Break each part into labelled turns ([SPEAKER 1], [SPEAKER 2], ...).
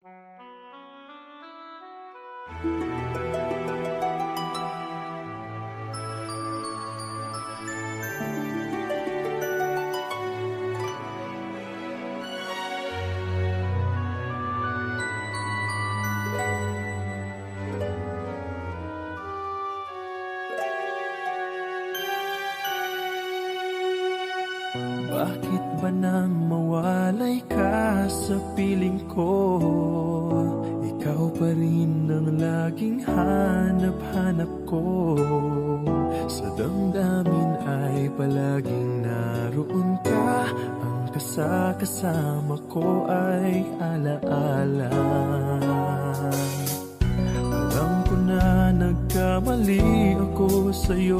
[SPEAKER 1] Bakit ba nang mawalay ka sa piling ko? Ikaw pa rin ang laging hanap-hanap ko. Sa damdamin ay palaging naroon ka. Ang kasama ko ay alaala. Alam ko na nagkamali ako sa'yo.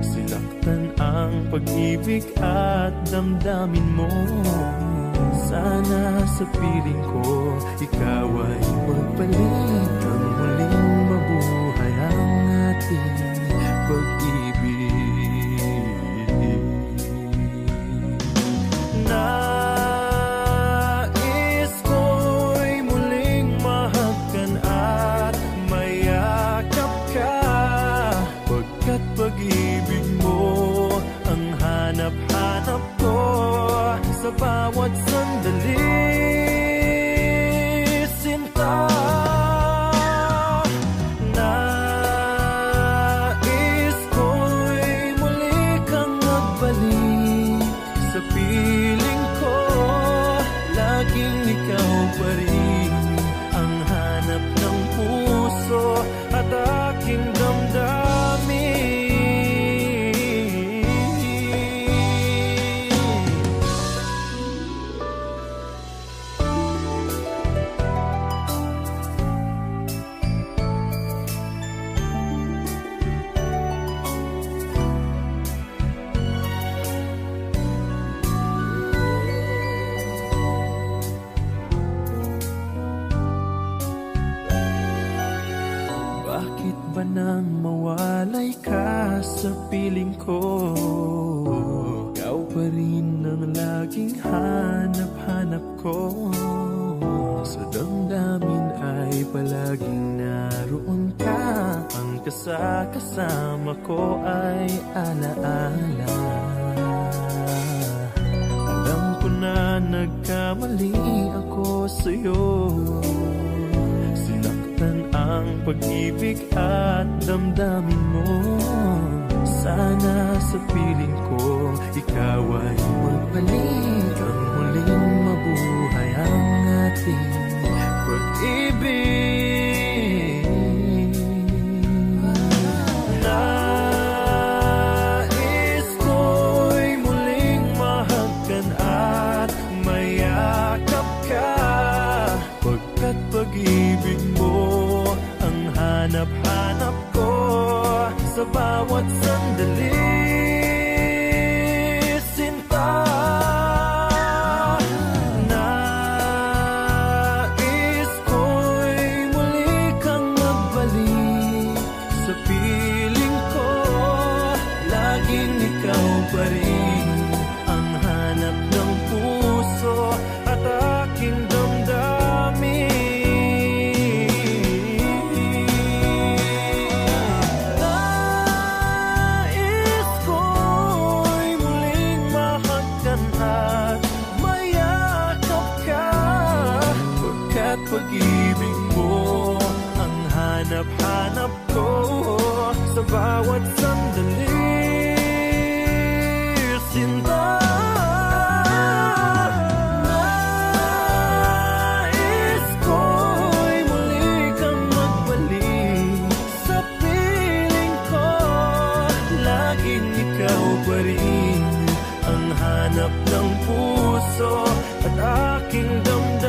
[SPEAKER 1] Sinaktan ang pag-ibig at damdamin mo. Sana sa piling ko ikaw ay magbalik. Ang muling mabuhay ang ating pag-ibig. Nais ko'y muling mahagkan at mayakap ka, pagkat pag-ibig mo ang hanap-hanap ko sa bawat sandali. Sinta, nais ko'y muli kang magbalik sa piling ko. Laging ikaw pa rin ang hanap ng puso at aking damdamin. Bakit ba nang mawalay ka sa piling ko? Ikaw pa rin ang laging hanap-hanap ko. Sa damdamin ay palaging naroon ka. Ang kasama ko ay alaala. Alam ko na nagkamali ako sa'yo. Ang pag-ibig at damdamin mo. Sana sa piling ko ikaw ay magbalik. Ang muling mabuhay ang ating pag-ibig. Nais ko'y muling mahagkan at mayakap ka, pagkat pag-ibig mo hanap-hanap ko sa bawat sandali. Sinta, nais ko'y muli kang magbalik sa piling ko. Laging ikaw pa rin ang hanap ng puso at aking damdamin. Pag-ibig mo ang hanap-hanap ko sa bawat sandali. Sinta, nais ko'y muli kang magbalik sa piling ko. Laging ikaw pa rin ang hanap ng puso at aking damdamin.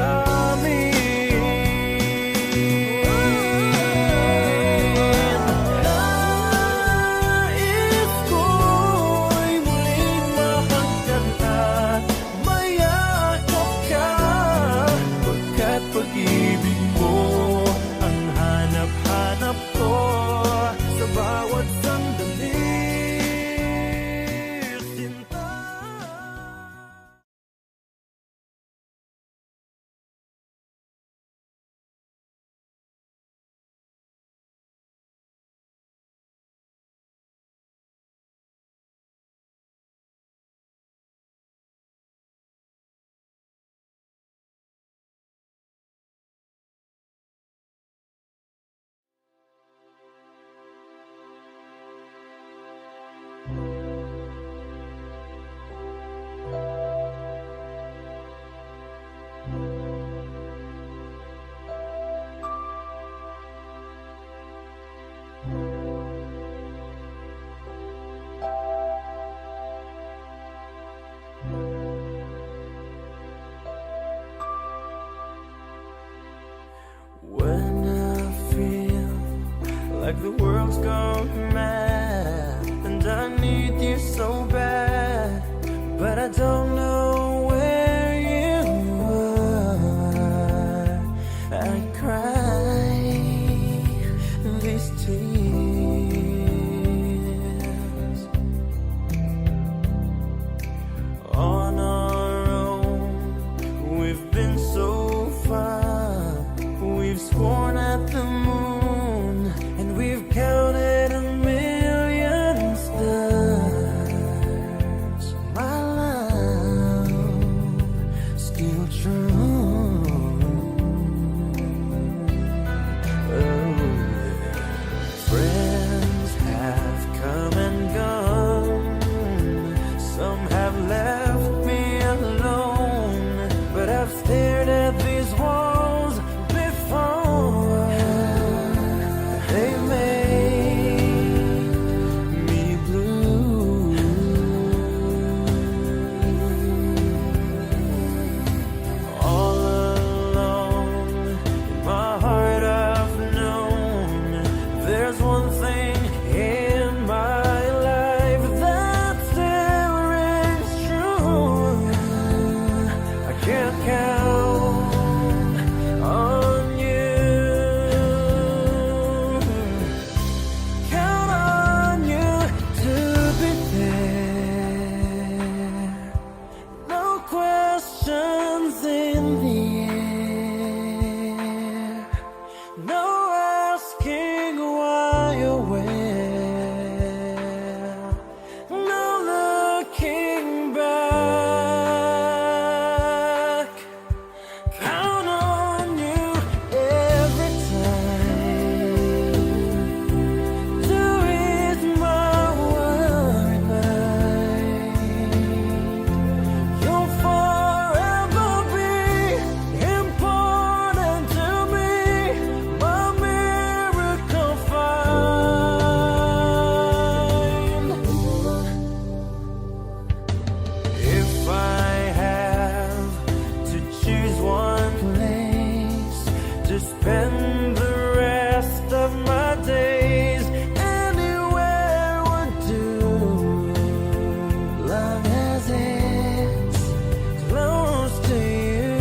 [SPEAKER 1] still true. Oh, friends have come and gone. Some have left me alone, but I've stared at these walls before. They made me blue. All along in my heart I've known there's one thing in my life that still rings true. I can't count on you. Count on you to be there. No questions in the air. No asking why or where. No looking back. Count on you every time to ease my worried mind. You'll forever be important to me, my miracle find. If I have to choose one place to spend the rest of my days, anywhere would do, long as it's close to you.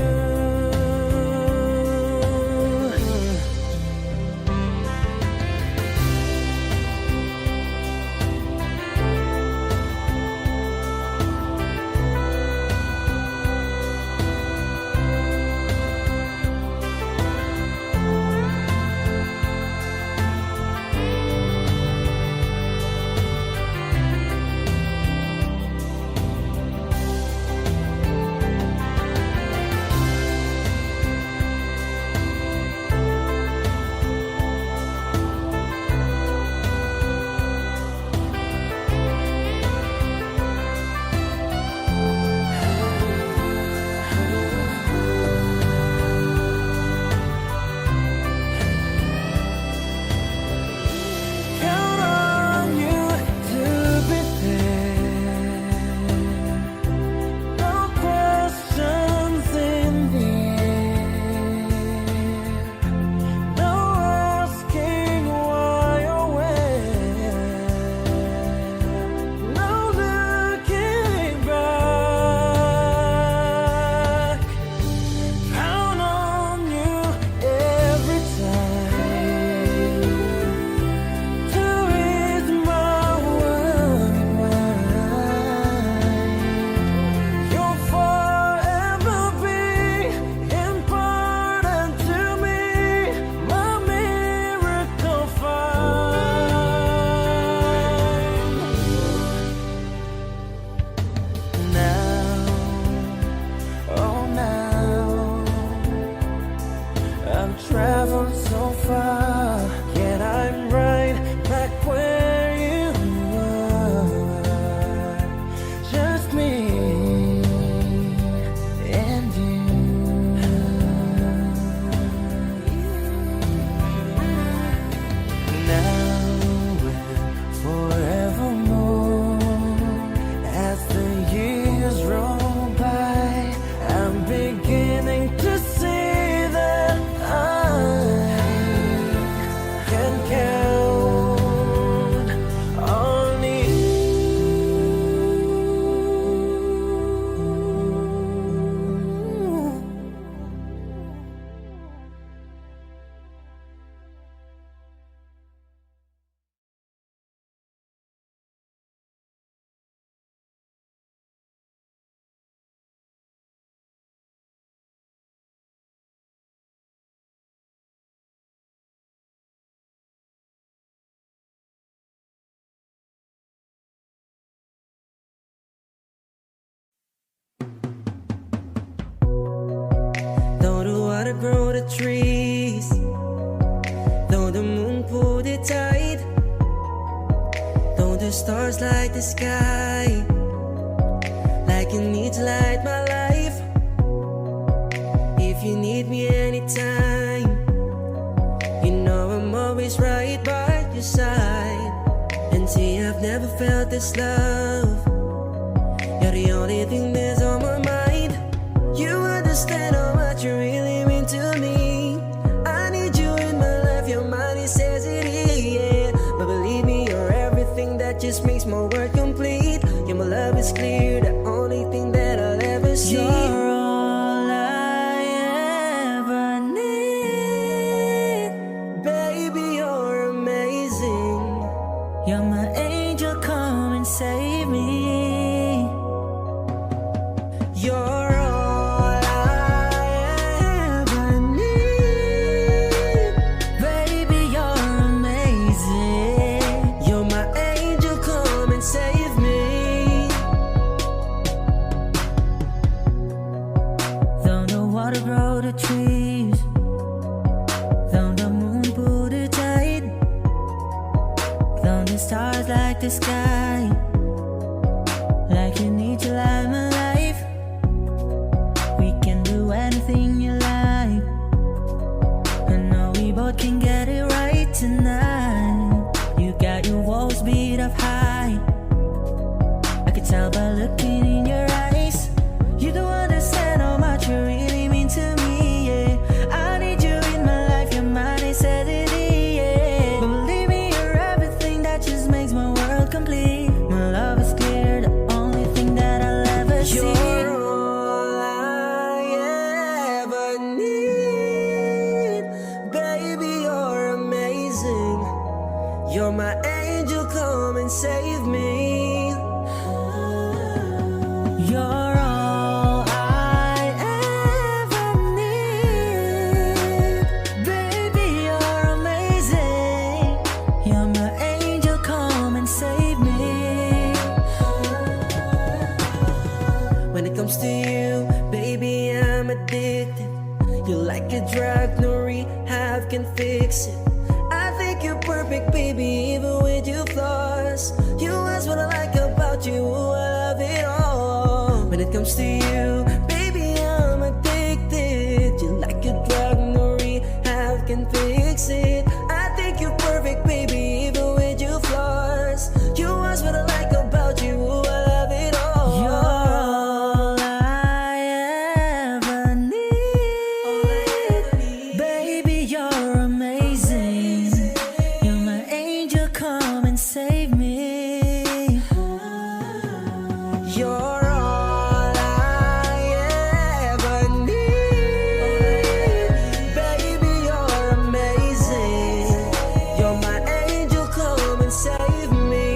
[SPEAKER 1] Count on you to be there. No questions in the air. No asking why or where. No looking back. Count on you every time to ease my worried mind. You'll forever be important to me, my miracle find. Now, oh now, I've traveled so far, yet I'm right back where you were. Just me and you. Now and forevermore, as the years roll by, I'm beginning to see that I
[SPEAKER 2] water grow the trees, though the moon pull the tide, though the stars light the sky, like you need to light my life. If you need me anytime, you know I'm always right by your side. And see, I've never felt this love. You're the only thing that's on my mind. You understand how much you really mean to me. I need you in my life, your money says it is, yeah. But believe me, you're everything that just makes my world complete. Yeah, my love is clear, the only thing that I'll ever see. You're all I ever need. Baby, you're amazing. You're my angel, come and save me. You're all I ever need. Baby, you're amazing. You're my angel, come and save me. Though the water grow the trees, though the moon pull the tide, though the stars like the sky, like you need to light my life. We can do anything you like. I know we both can get it right tonight. You got your walls beat up high. I could tell by looking in your eyes. You don't understand how much you really mean to me, yeah. I need you in my life, your money said it is, yeah. But believe me, you're everything that just makes my world complete. My love is clear, the only thing that I'll ever see. You're all I ever need. Baby, you're amazing. You're my angel, come and save me. You're all I ever need. Baby, you're amazing. You're my angel, come and save me. When it comes to you, baby, I'm addicted. You're like a drug, no rehab can fix it. I think you're perfect, baby, even with your flaws. You ask what I like about you, I love it all. When it comes to you, baby, I'm addicted. You're like a drug, no rehab can fix it. I think you're perfect, baby, even with your flaws. You ask what I like about you, I love it all. You're all I ever need. Baby, you're amazing. You're my angel, come and save me. You're all I ever need. Baby, you're amazing. You're my angel, come and save me.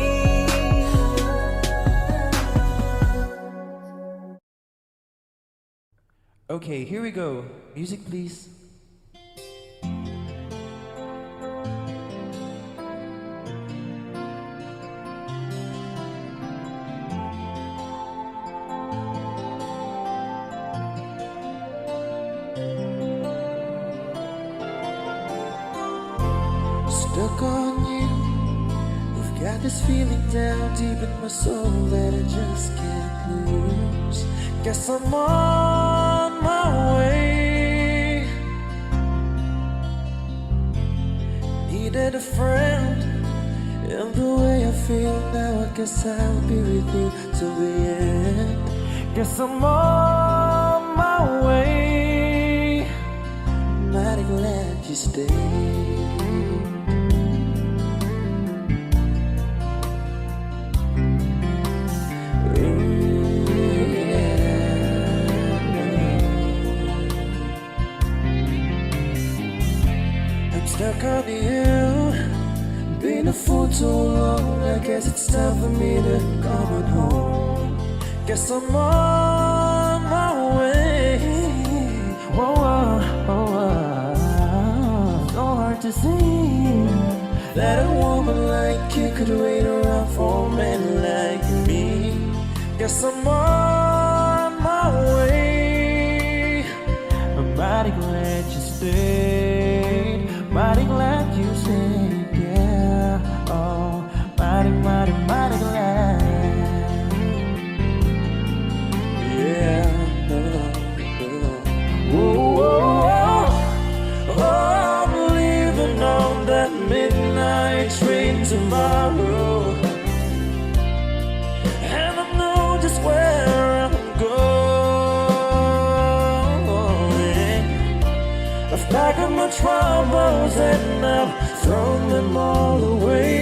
[SPEAKER 1] Okay, here we go. Music, please. Stuck on you. We've got this feeling down deep in my soul that I just can't lose. Guess I'm on my way. Needed a friend, and the way I feel now, I guess I'll be with you till the end. Guess I'm on my way. Mighty glad you stayed. Stuck on you, been a fool too long. I guess it's time for me to come on home. Guess I'm on my way. Whoa, whoa, whoa, whoa. So hard to see that a woman like you could wait around for a man like me. Guess I'm on my way. I'm mighty glad stayed. Mighty glad you stayed, yeah. Oh, mighty, mighty, mighty glad. Yeah. Whoa, whoa, whoa. Oh, I'm leaving on that midnight train tomorrow, and I know just where I'm going. I've packed up my troubles and I've thrown them all away.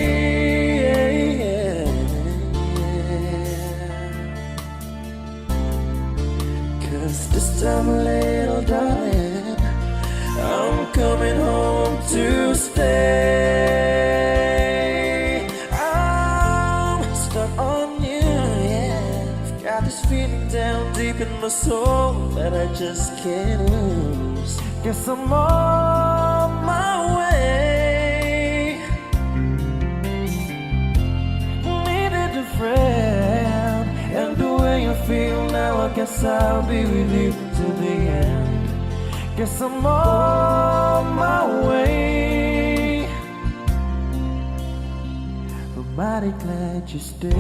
[SPEAKER 1] Cause this time, little darling, I'm coming home to stay. I'm stuck on you, yeah. I've got this feeling down deep in my soul that I just can't lose. Guess I'm on my way. Needed a friend, and the way I feel now, I guess I'll be with you till the end. Guess I'm on my way. I'm mighty glad you stayed.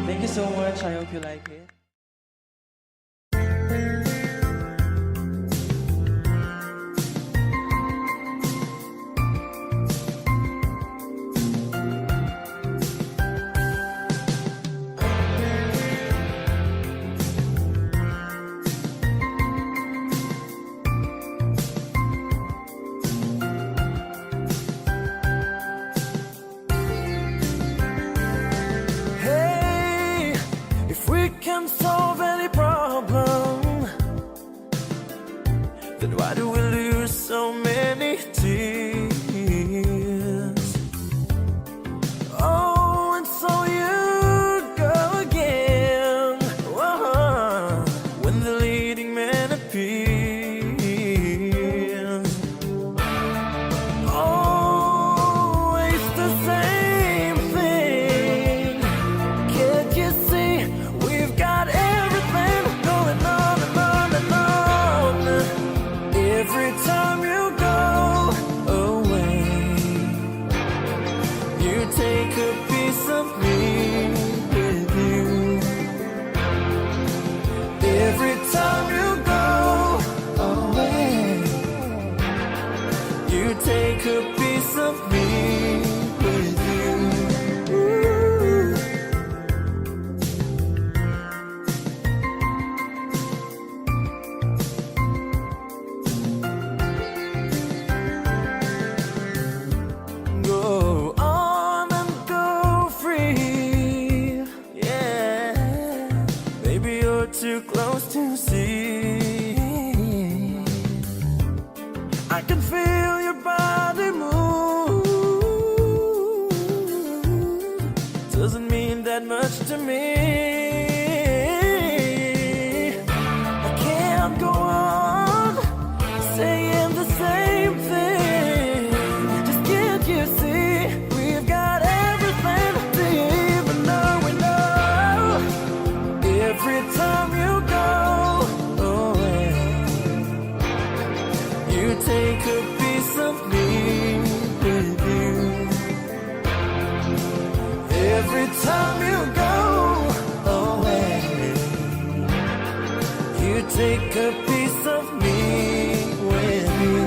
[SPEAKER 1] Thank you so much. I hope you like it. Can solve any problem, then why do we lose so many tears? Oh, and so you go again, when the leading man appears. Always the same thing. Can't you see? We've got everything going on and on and on. Every time you go away, you take a piece of me with you. Every time you go away, you take a piece of me with you. Ooh. Go on and go free, yeah. Baby, you're too close to see. I can feel your body move. Doesn't mean that much to me. I can't go on saying the same thing. Just can't you see? We've got everything. Do you even know we know? Every time you go away, you take a piece of me with you. Every time you go away, you take a piece of me with you.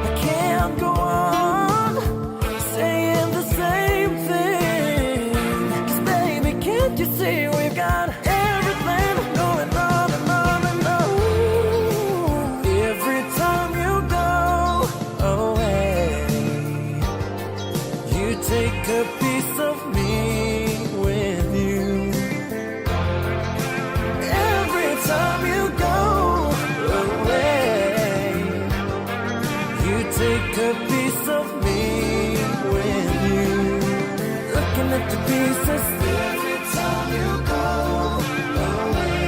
[SPEAKER 1] I can't go on a piece of me with you. Looking at the pieces every time you go away.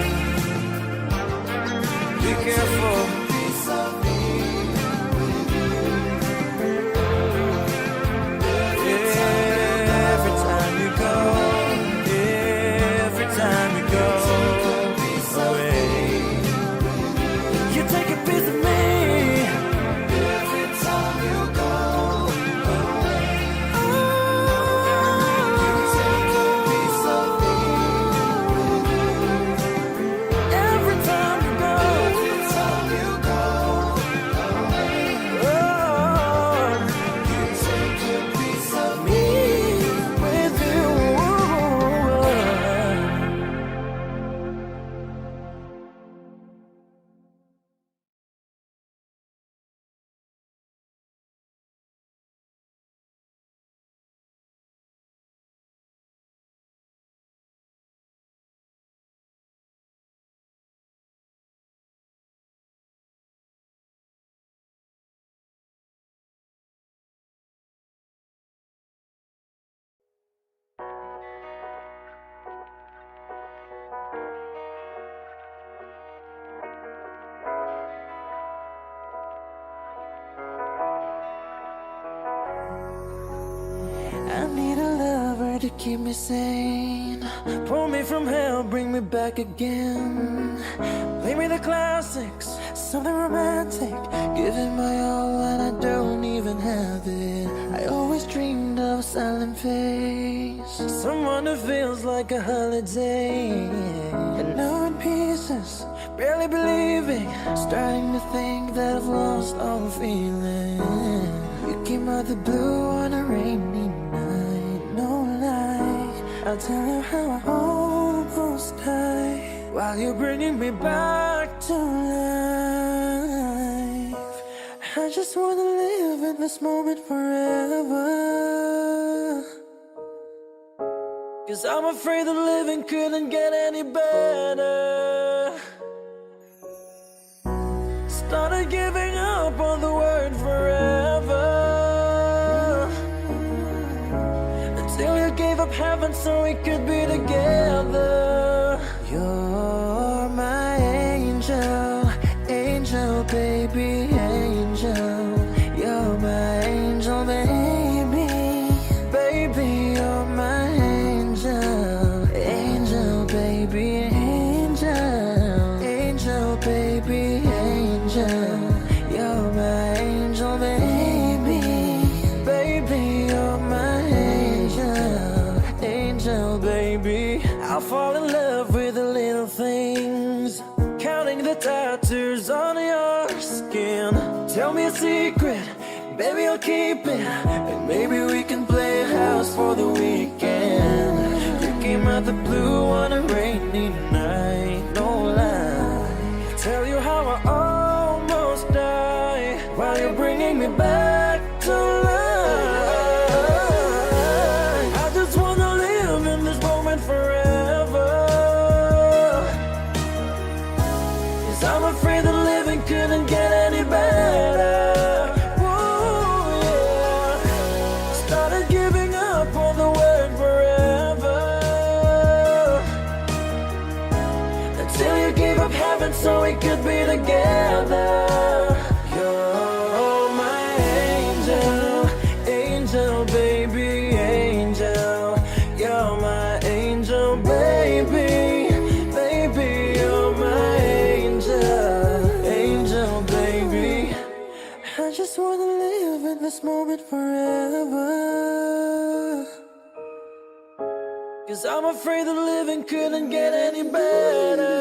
[SPEAKER 1] Be careful. Piece of me with you. Every time you go, every time you go away, you take a piece of me. Every time you go away, you take a piece of me. Every time you go, every time you go away, you take a piece of me with you. I need a lover to keep me sane. Pull me from hell, bring me back again. Play me the classics, something romantic. Give it my all when I don't even have it. I always dreamed of a silent face, someone who feels like a holiday. And now in pieces, barely believing, starting to think that I've lost all feeling. You came out the blue on a rainy night, no lie. I'll tell you how I almost died while you're bringing me back to life. I just wanna live in this moment forever, 'cause I'm afraid that living couldn't get any better. Started giving up on the word forever, until you gave up heaven so we could be together. You're my angel, angel baby, angel. You're my angel baby, baby, you're my angel, angel baby, angel, angel baby, angel. You're my angel baby, baby, you're my angel, angel baby. I'll fall in love with the little things, counting the tattoos on your skin. Tell me a secret, baby, I'll keep it, and maybe we can play house for the weekend. You came out the blue on a rainy night, no lie. Tell you how I almost died while you're bringing me back to life. I just wanna live in this moment forever, 'cause I'm afraid that living couldn't get any better. Ooh, yeah. Started giving up on the word forever, until you gave up heaven so we could be together. You're my angel, angel baby, angel. You're my angel baby, baby, you're my angel, angel baby. I just wanna live in this moment forever, 'cause I'm afraid that living couldn't get any better.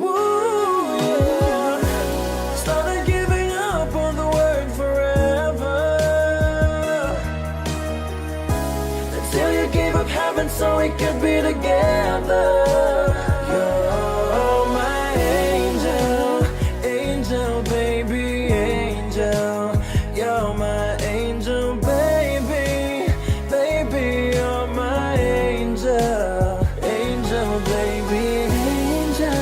[SPEAKER 1] Ooh, yeah. Started giving up on the word forever, until you gave up heaven so we could be together. You're my angel, angel baby, angel. You're my angel baby, baby, you're my angel, angel baby, angel.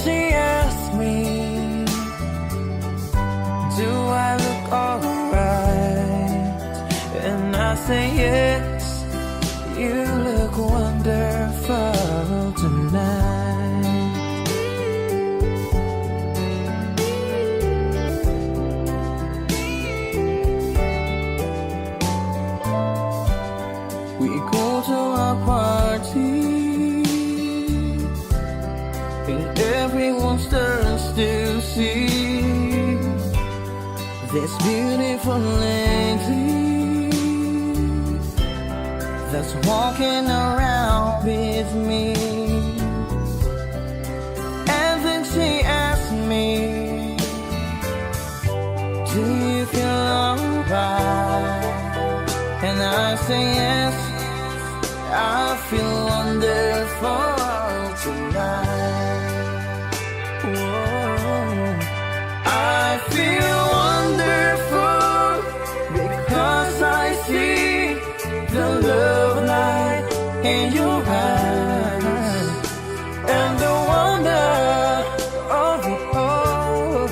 [SPEAKER 1] she asks me, do I look alright? And I say yes, you look wonderful tonight. We go to a party and everyone turns to see this beautiful lady that's walking around with me. And then she asks me, do you feel alright? And I say yes, I feel wonderful tonight. Whoa. I feel wonderful because I see the love light in your eyes, and the wonder of it all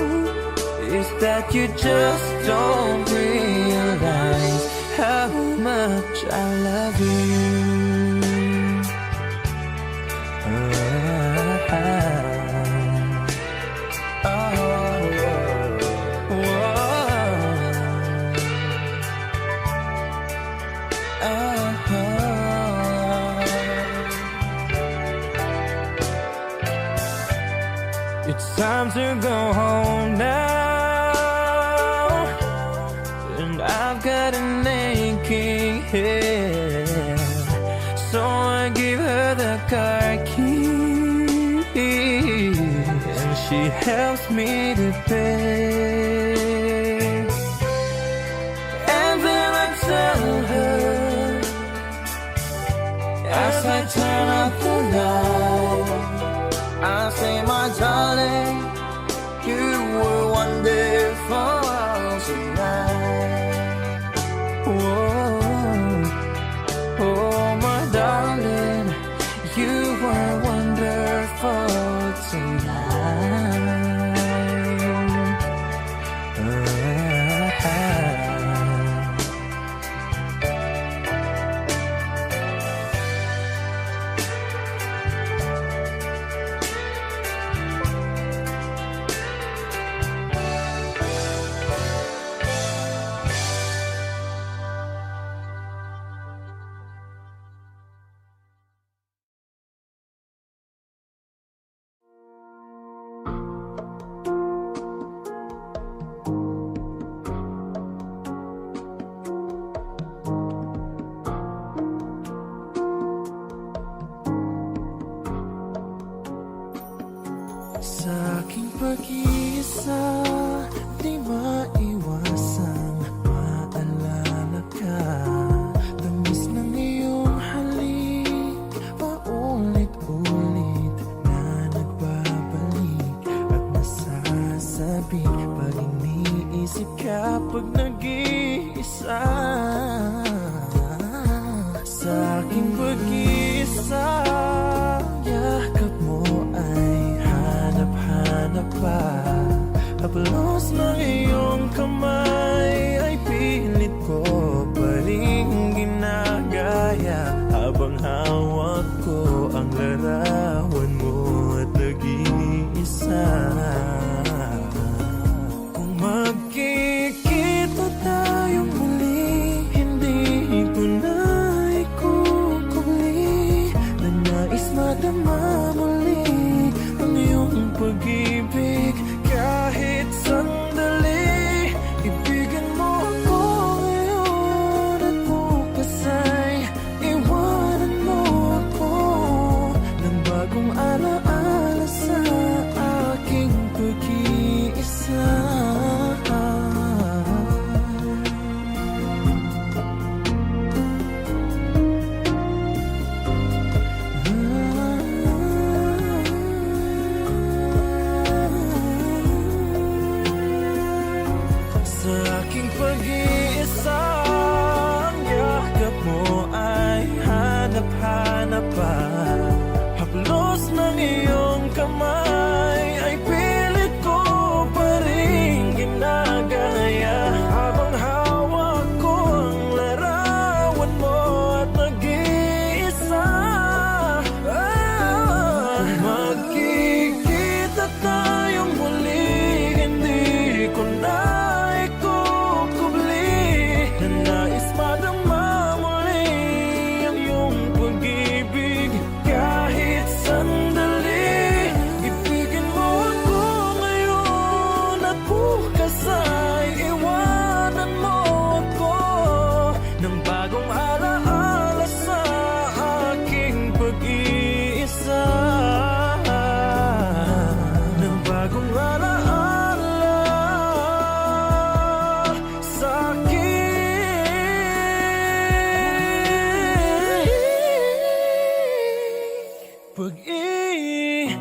[SPEAKER 1] is that you just don't realize how much I love you. It's time to go home now, and I've got an aching head, so I give her the car key, and she helps me to pay. And then I tell her, as I turn up the light, I say, my darling, you were wonderful tonight. Whoa, oh, my darling, you were wonderful tonight. Sa aking pag-iisa, di maiwasang maalala ka. Tamis ng iyong halik, paulit-ulit na nagbabalik at nasasabi pag iniisip ka pag nag-iisa. Sa aking pag-iisa, yakap mo ay hanap pa. Haplos ng iyong kamay ay pilit ko pa rin ginagaya, habang hawak ko ang larawan mo at nag-iisa. Kung magkikita tayong muli, hindi ko na ikukubli na nais madama muli ang iyong pag-ibig. Kahit sandali, ibigan mo ako ngayon at bukas ay iwanan mo ako ng bagong alaala sa aking pag-iisa. Sa aking pag-iisa, ang yakap mo ay hanap-hanap pa. Haplos ng iyong kamay pag-iisa.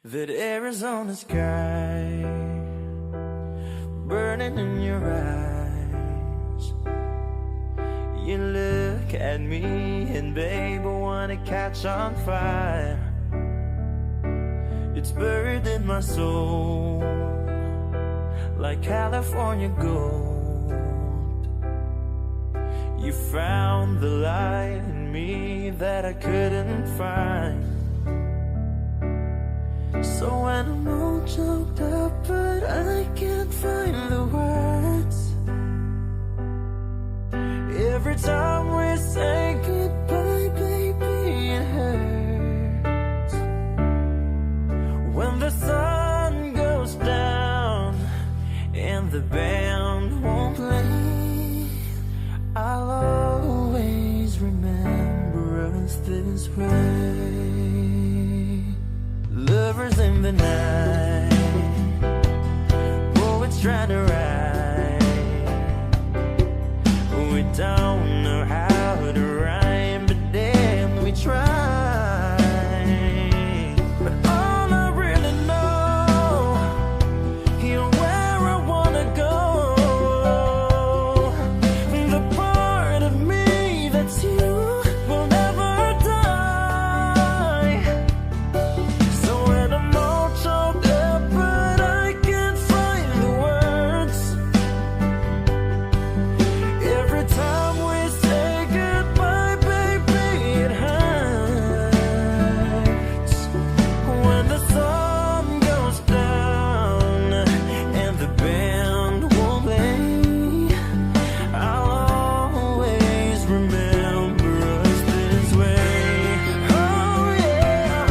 [SPEAKER 1] That Arizona sky burning in your eyes. You look at me and babe, I wanna catch on fire. It's buried in my soul like California gold. You found the light in me that I couldn't find. So when I'm all choked up, but I can't find the words. Every time we say goodbye, baby, it hurts. When the sun goes down and the band won't play, I'll always remember us this way. Lovers in the night, poets trying to write. We don't know how to rhyme, but then we try. But all I really know, you're where I wanna go. The part of me that's you will never die. So when I'm all choked up, but I can't find the words. Every time we say goodbye, baby, it hurts. When the sun goes down and the band won't play, I'll always remember us this way. Oh yeah,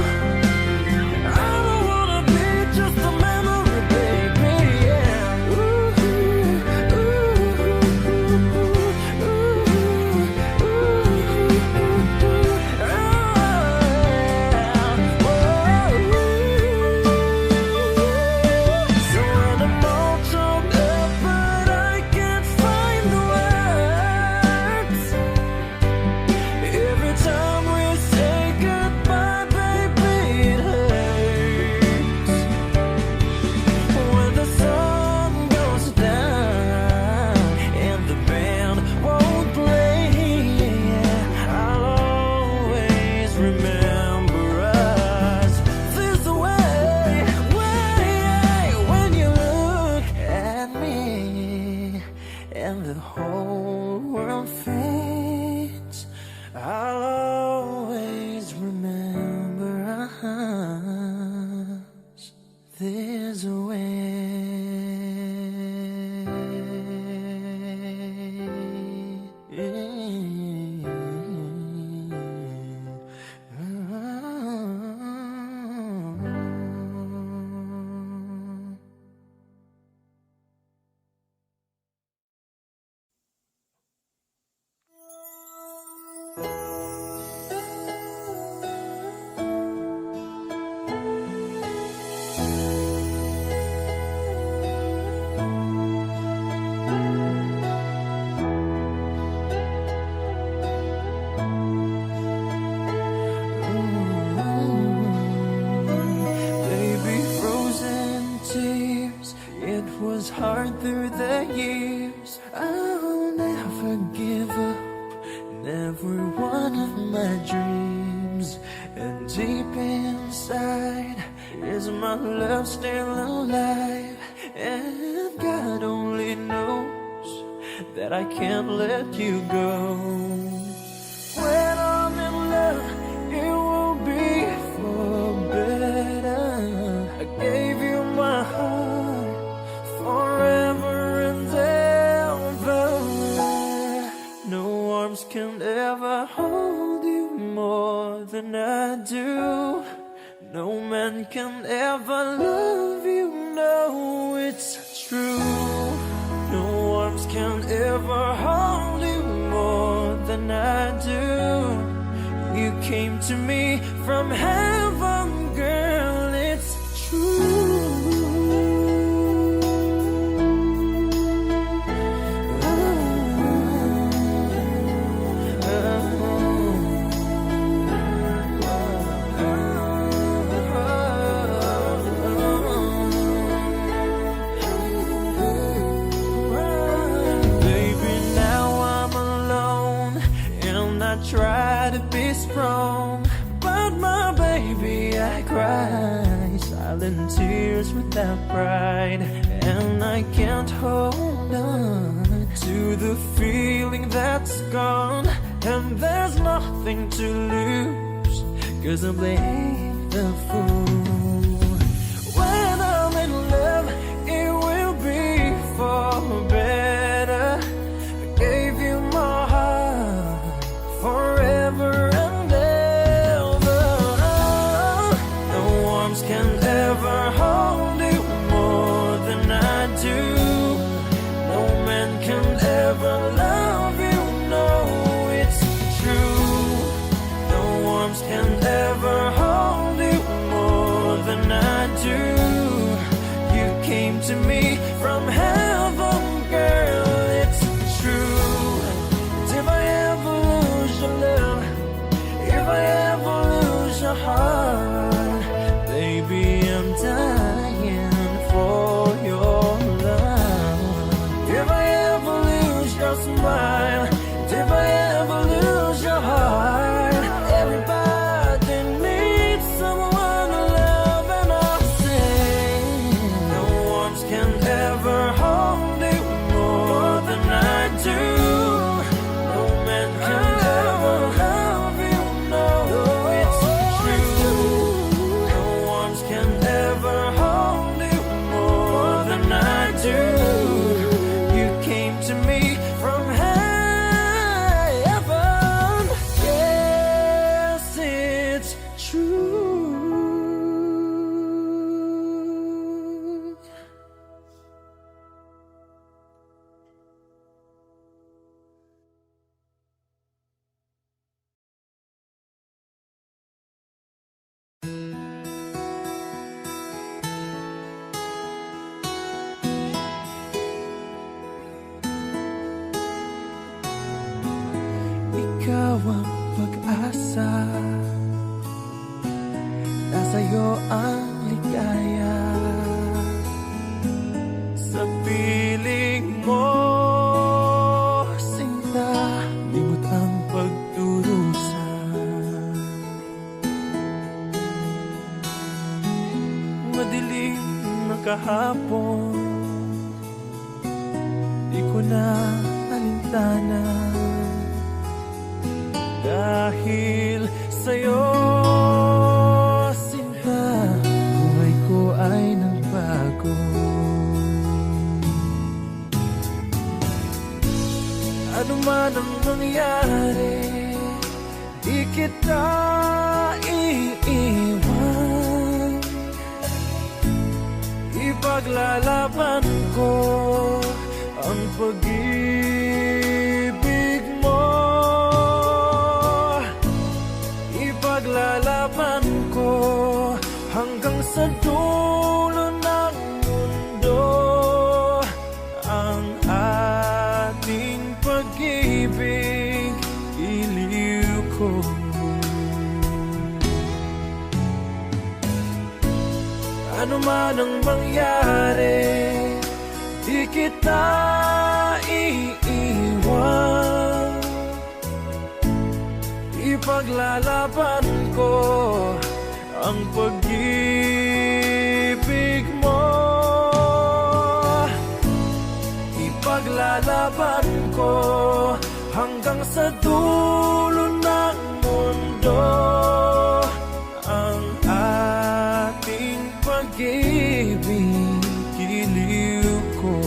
[SPEAKER 1] I don't wanna be just a memory, baby. Yeah. Ooh, ooh, So when I'm all choked up, but I can't find the words. Every time we say goodbye, baby, it hurts. When the sun goes down and the band won't play, I'll always remember us this way. When you look at me and the whole world fades, I'll always remember us this way. Baby, frozen tears, it was hard through the years. I'll never give up, never one of my dreams. And deep inside, is my love still alive? And God only knows that I can't let you go. When I'm in love, it will be for better. I gave you my can ever love you, no, it's true. No arms can ever hold you more than I do. You came to me from heaven, girl, it's true. Try to be strong, but my baby, I cry silent tears without pride, and I can't hold on to the feeling that's gone, and there's nothing to lose, 'cause I'm playing the fool. When I'm in love, it will be for better. I gave you my heart forever and ever. No arms can ever hold you more than I do. No man can ever love you, no, it's true. No arms can ever hold you more than I do. You came to me from heaven, girl, it's true. If I ever lose your love, if I ever lose your heart, baby, I'm dying for your love. If I ever lose your smile, if I ever lose your heart, everybody needs someone to love, and I'll say no arms can ever hold you more than I do. Ikaw ang pag-asa, nasa'yo ang ligaya. Sa piling mo, sinta, limot ang pagdurusa. Madilim na kahapon, di ko na alintana. Dahil sa'yo, sinta, buhay ko ay nagbago. Ano man ang nangyari, di kita iiwan. Ipaglalaban ko ang pag-ibig mo. Ipaglalaban ko hanggang sa dulo ng mundo ang ating pag-ibig, iliw ko. Ano man ang mangyari, di kita iiwan. Ipaglalaban ko ang pag-ibig mo. Ipaglalaban ko hanggang sa dulo ng mundo ang ating pag-ibig, iliw ko.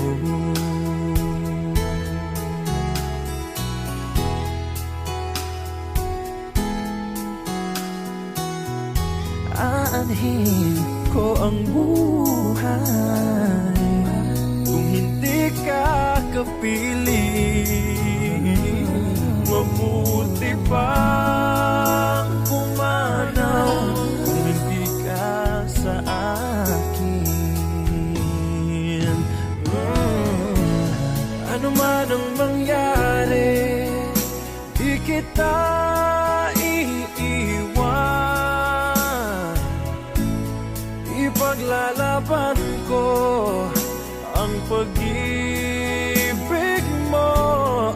[SPEAKER 1] Aanhin ang buhay kung hindi ka kapili. Mabuti pang pumanaw kung hindi ka sa akin. Ano man ang mangyari, di kita iiwan. Ipaglalaban ko ang pag-ibig mo.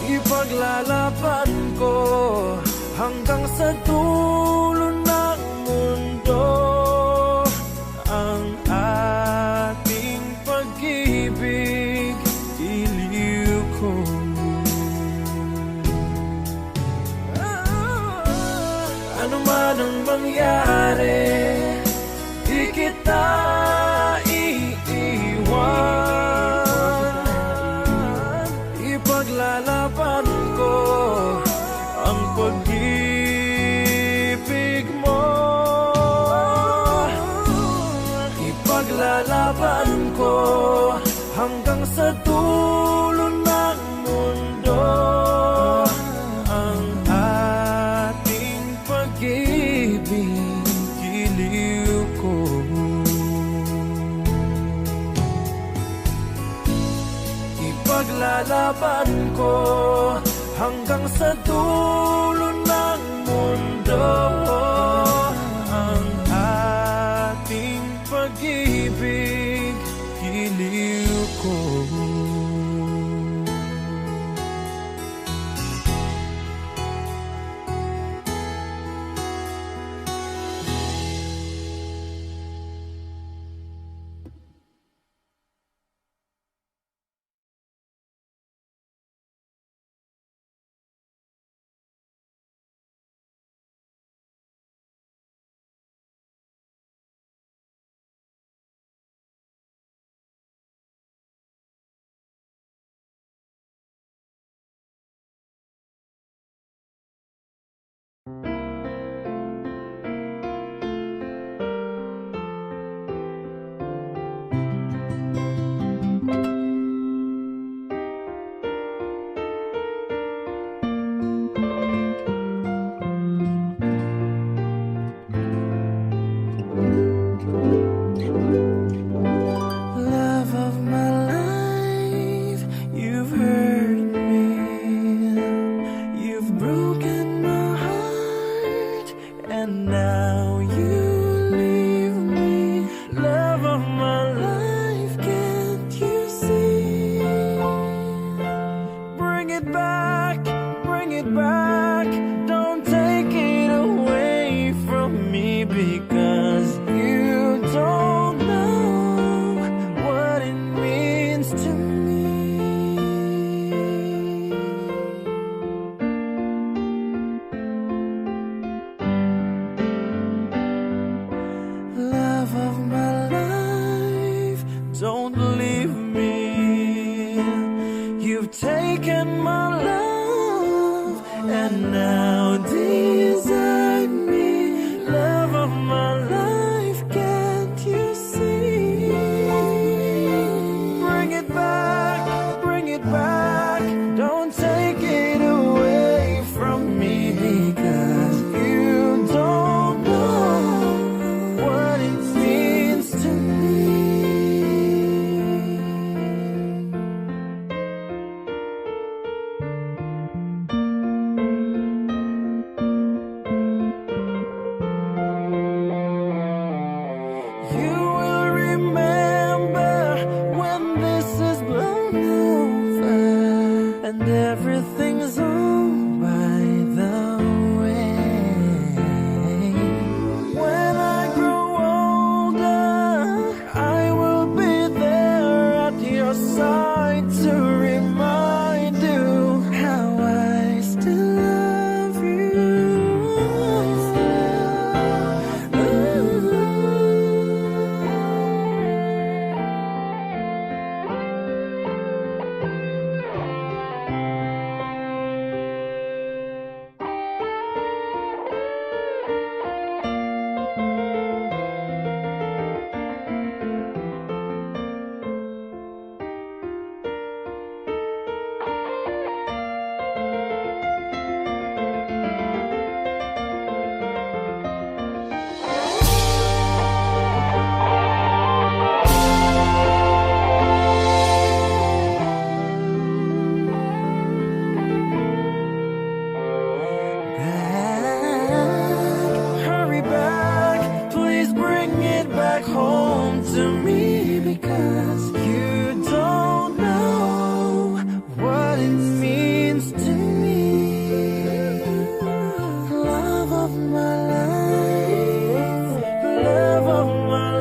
[SPEAKER 1] Ipaglalaban ko hanggang sa dulo ng mundo ang ating pag-ibig, iliw ko. Ano man ang mangyari, di kita iiwan. Ipaglalaban ko ang pag-ibig mo. Ipaglalaban ko hanggang sa dulo ng mundo ang ating pag-ibig, giliw ko. Ipaglalaban ko hanggang sa dulo ng mundo ang ating pag-ibig, giliw ko. Love of my life, you've hurt me, you've broken my heart, and now you leave me. Love of my life, can't you see? Bring it back, don't take it away from me, because you don't know what it means to me. Love of my life, don't leave me. You've taken my love and now desert me. Love of my life, can't you see? Bring it back, don't take it away from me, because you don't know what it means to me. You will remember when this is blown over and everything's on by the way. When I grow older, I will be there at your side to remind you how I still love you. to me because you don't know what it means to me. Love of my life, love of my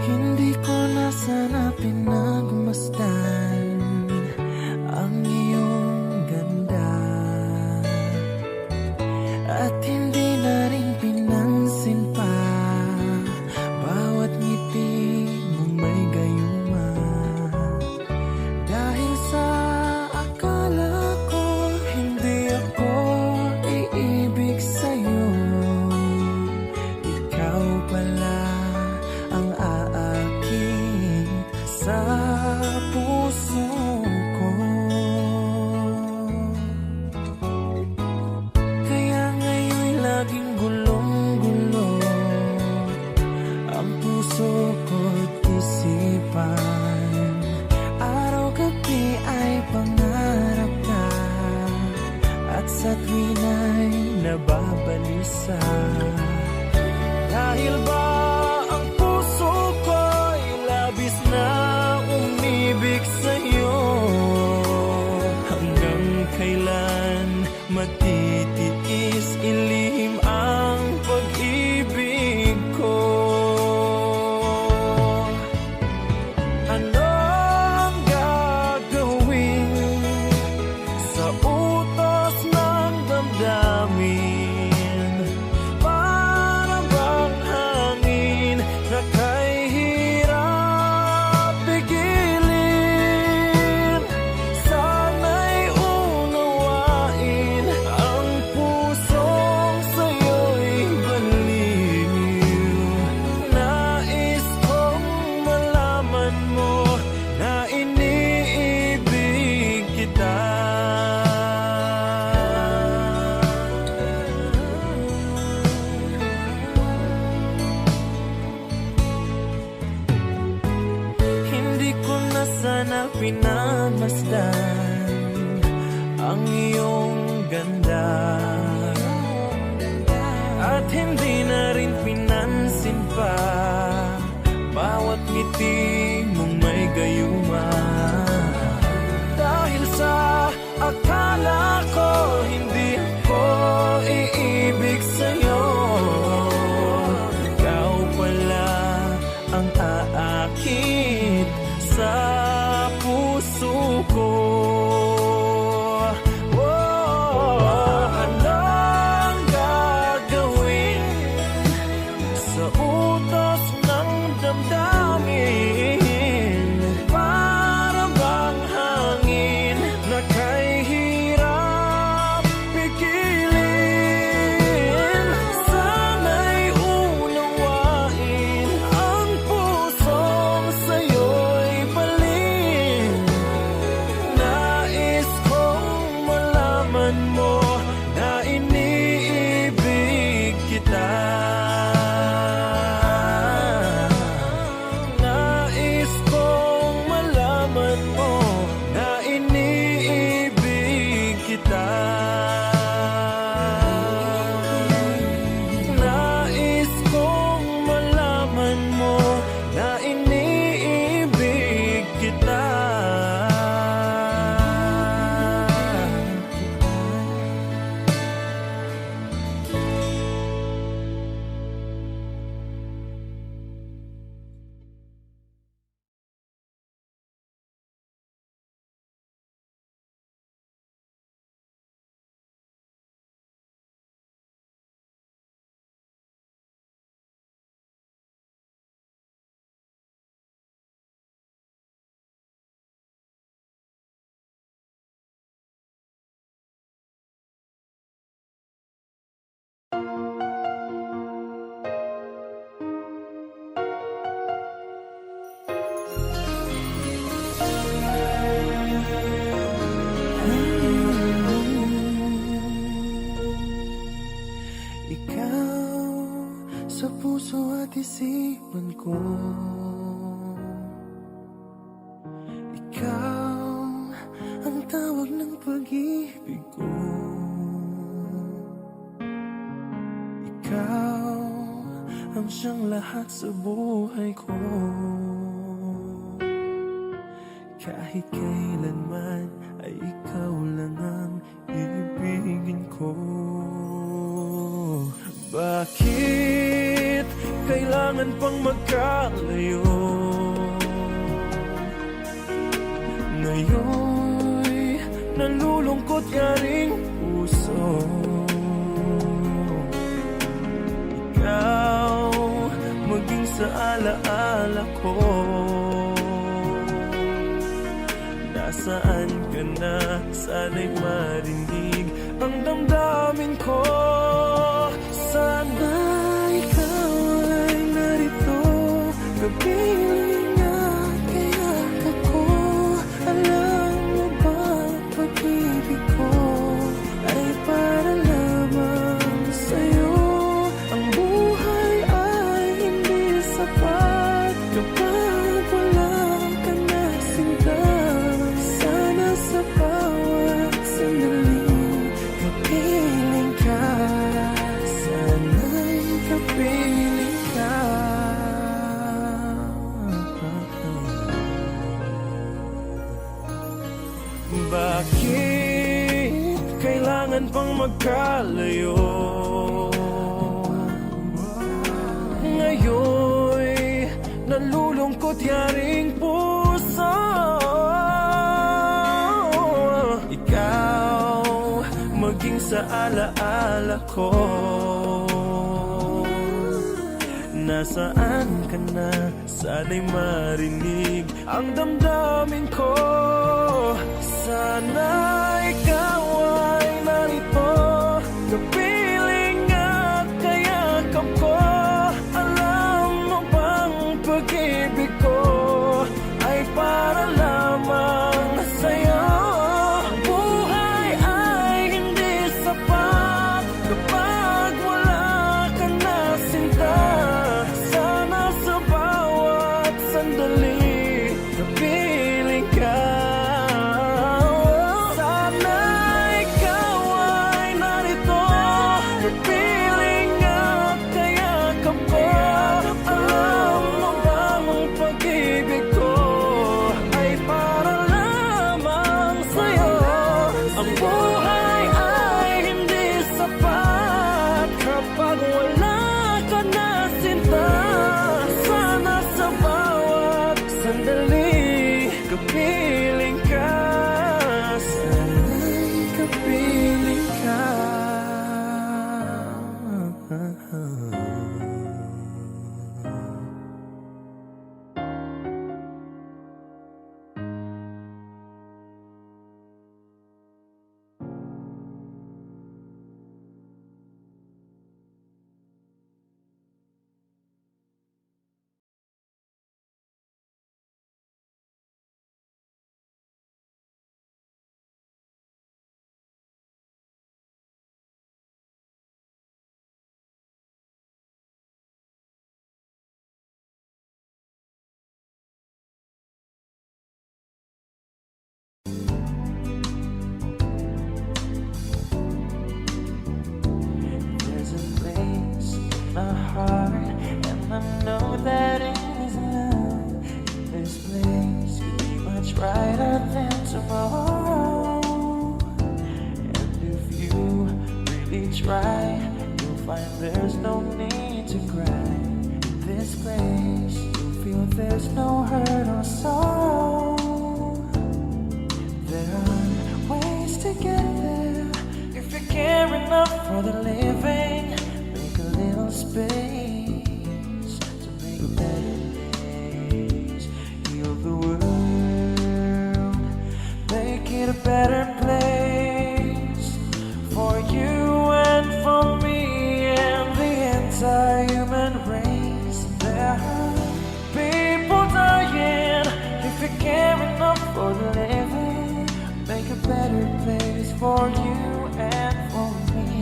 [SPEAKER 1] hindi ko na sana pinagmasdan ang iyong ganda, at hindi na rin pinansin pa bawat ngiti mong may gayuma. Dahil sa akala ko hindi ako iibig sa'yo, ikaw pala ang aakit sa puso ko. Kaya ngayon'y laging gulong-gulo ang puso ko't isipan. Araw-gabi ay pangarap ka, at sa tuwina'y nababalisa. Dahil ba ang puso ko'y labis na umibig sa'yo? Hanggang kailan matitiis ilihim ang pag-ibig ko? Ano ang gagawin sa utos ng damdamin? Para bang hangin na kahirap pigilin? Sana'y unawain ang pusong sa'yo'y baliw. Nais kong malaman mo na iniibig kita. Hindi ko na sana pinagmasdan ang iyong ganda, at hindi na rin pinansin pa bawat ngiti mong may gayuma. Dahil sa akala ko hindi ako iibig sa'yo, ikaw pala ang aakit sa puso ko. Ano ang gagawin sa utos ng damdamin? Para bang hangin na kahirap pigilin? Sana'y unawain ang pusong sa'yo'y balin. Nais kong malaman mo na iniibig kita. Nais kong malaman mo na iniibig kita. Nais kong malaman mo na iniibig kita. bawat isipan ko. Ikaw ang tawag ng pag-ibig ko. Ikaw ang siyang lahat sa buhay ko. Kahit kailanman ay ikaw lang ang ibigin ko. Bakit kailangan pang magkalayo? Ngayon'y nalulungkot yaring puso. Ikaw maging sa alaala ko. Nasaan ka na? Sana'y marinig ang damdamin ko. Sana ikaw ay narito, kapiling at kayakat ko. Alam mo ba ang pag-ibig ko ay para lamang sa'yo. Ang buhay ay hindi sapat kapag wala ka na sinta. Sana sa bawat sandali kapiling ka. Sana'y kapiling ka. Bakit kailangan pang magkalayo? Ngayon'y nalulungkot yaring puso. Ikaw maging sa alaala ko. Nasaan ka na? Sana'y marinig ang damdamin ko. Sana ikaw ay narito, kapiling at kayakap ko. Alam mo bang pag-ibig ko ay para lamang sa'yo. Ang buhay ay hindi sapat kapag wala ka na sinta. Sana sa bawat sandali kapiling ka. Kapiling ka, sana'y kapiling ka. And I know that it is love. This place could be much brighter than tomorrow. And if you really try, you'll find there's no need to cry. This place, you'll feel there's no hurt or sorrow. There are ways to get there if you care enough for the living. Make a little space to make a better days. Heal the world, make it a better place for you and for me and the entire human race. There are people dying if you care enough for the living. Make a better place for you and for me.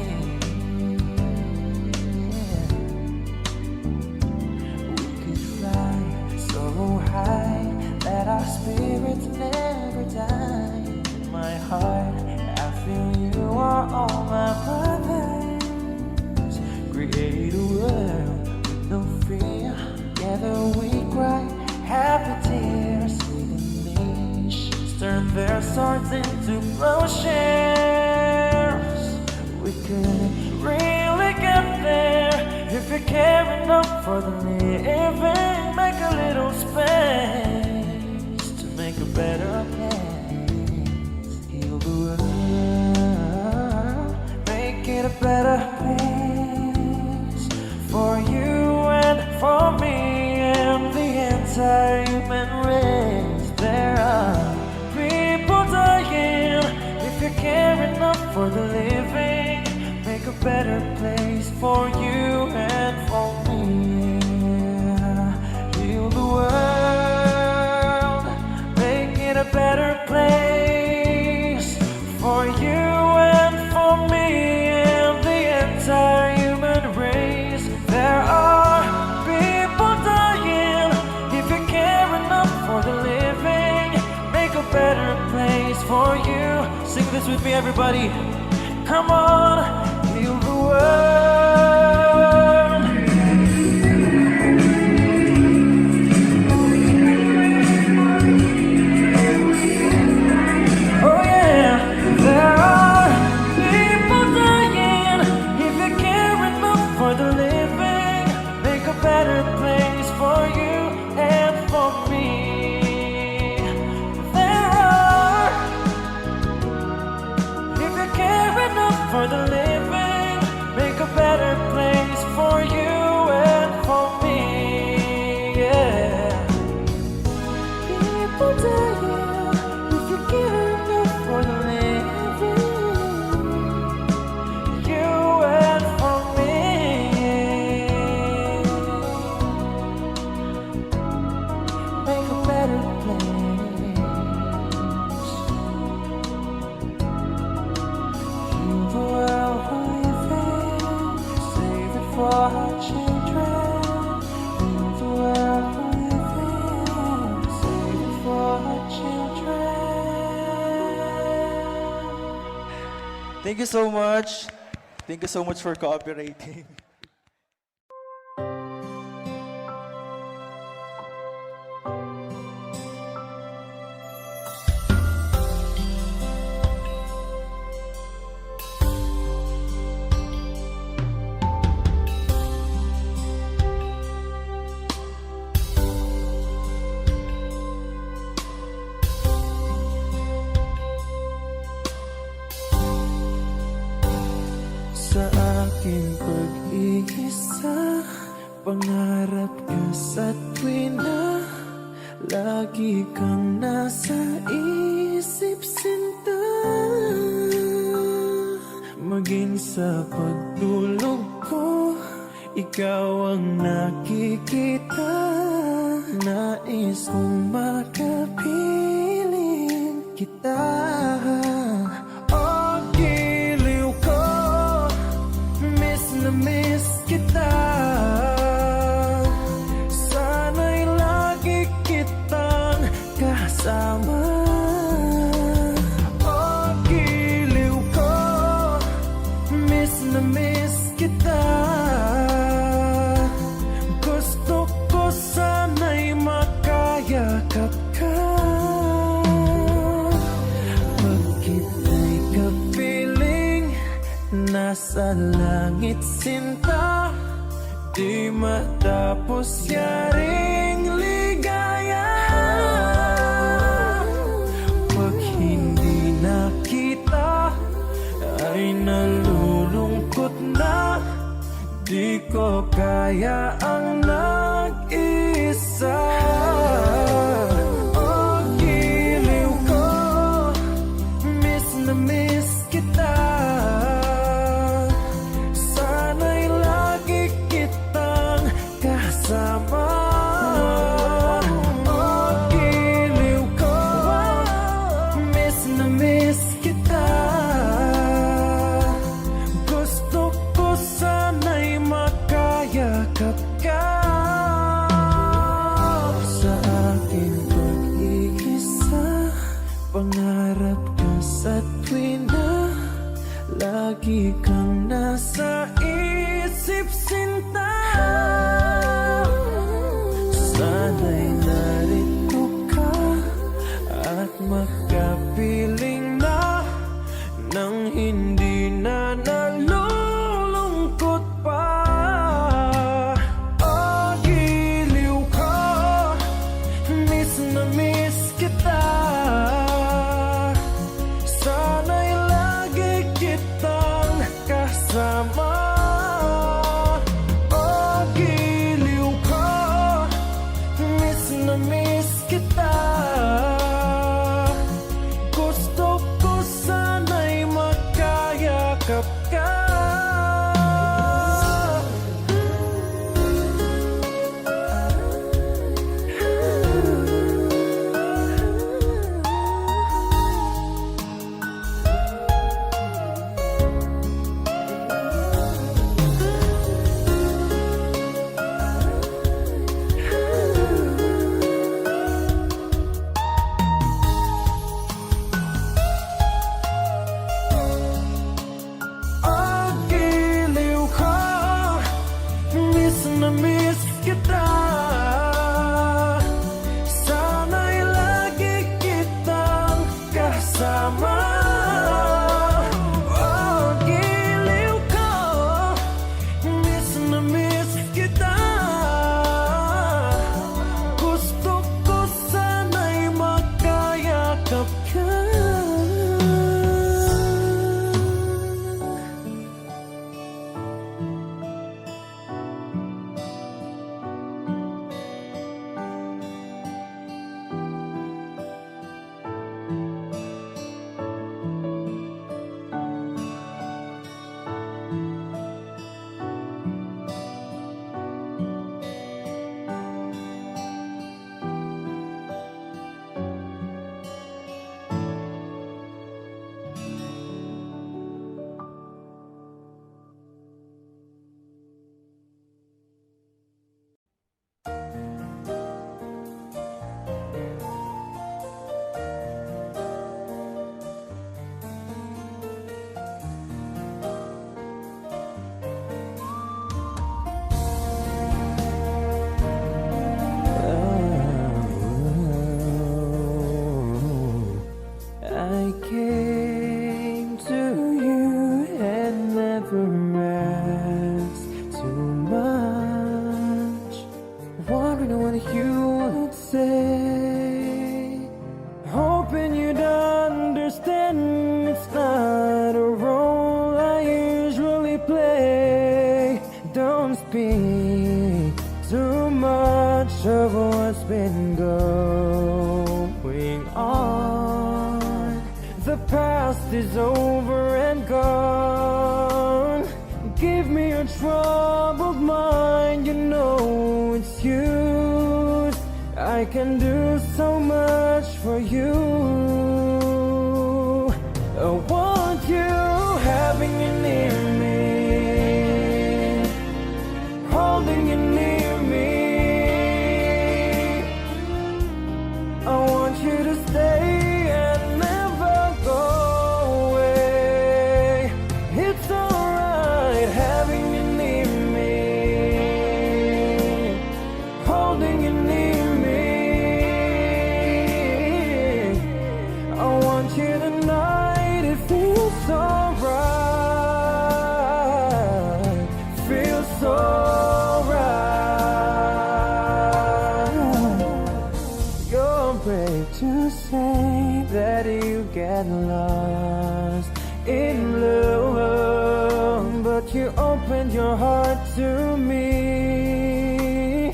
[SPEAKER 1] for the living. Make a little space to make a better place. Heal the world, make it a better place for you and for me and the entire human race. There are people dying. If you care enough for the living, make a better place for you and for me. Heal the world, make it a better place for you and for me and the entire human race. There are people dying. If you care enough for the living, make a better place for you. Sing this with me, everybody. Come on, heal the world. Oh yeah, there are people dying. If you care enough for the living, make a better place for you and for me. There are, if you care enough for the living, make a better place for you and for me. Yeah. People dying. If you care enough for the living, you and for me. Make a better place. Heal the world we're living, save it for our children. Heal the world we're living, save it for our children.
[SPEAKER 3] Thank you so much. Thank you so much for cooperating.
[SPEAKER 1] Sa aking pag-iisa, pangarap ka sa tuwina, lagi kang nasa isip, sinta. Maging sa pagtulog ko, ikaw ang nakikita. Nais kong makapiling kita. Oh, giliw ko, miss na miss kita. Sana'y lagi kitang kasama. Oh, giliw ko, miss na miss kita. Gusto ko sana'y makayakap ka. Pag kita'y kapiling, nasa langit, sinta. Di matapos yaring ligaya. Pag hindi nakita, ay nalulungkot na. Di ko kaya ang nag-isa. Oh, giliw ko, miss na miss kita. Sana'y lagi kitang kasama. Oh, giliw ko, miss na miss kita. Gusto ko sana'y makayakap ka. Sa aking pag-iisa, pangarap ka sa tuwina, lagi kang nasa isip, sinta. Sana'y narito ka at makapiling na nang hindi na nalulungkot pa. Oh, yakap ka. Na-miss kita. Sana'y lagi kitang kasama. Oh, giliw ko, na-miss kita. Gusto ko sana'y makayakap ka. I came to you and never asked too much, wondering what you would say, hoping you'd understand it's not a role I usually play. Don't speak too much of what's been going on. The past is over and gone. Give me your troubled mind, you know it's used. I can do so much for you. I want you having you near me, holding you near me. I want you to stay. To say that you get lost in love, but you opened your heart to me.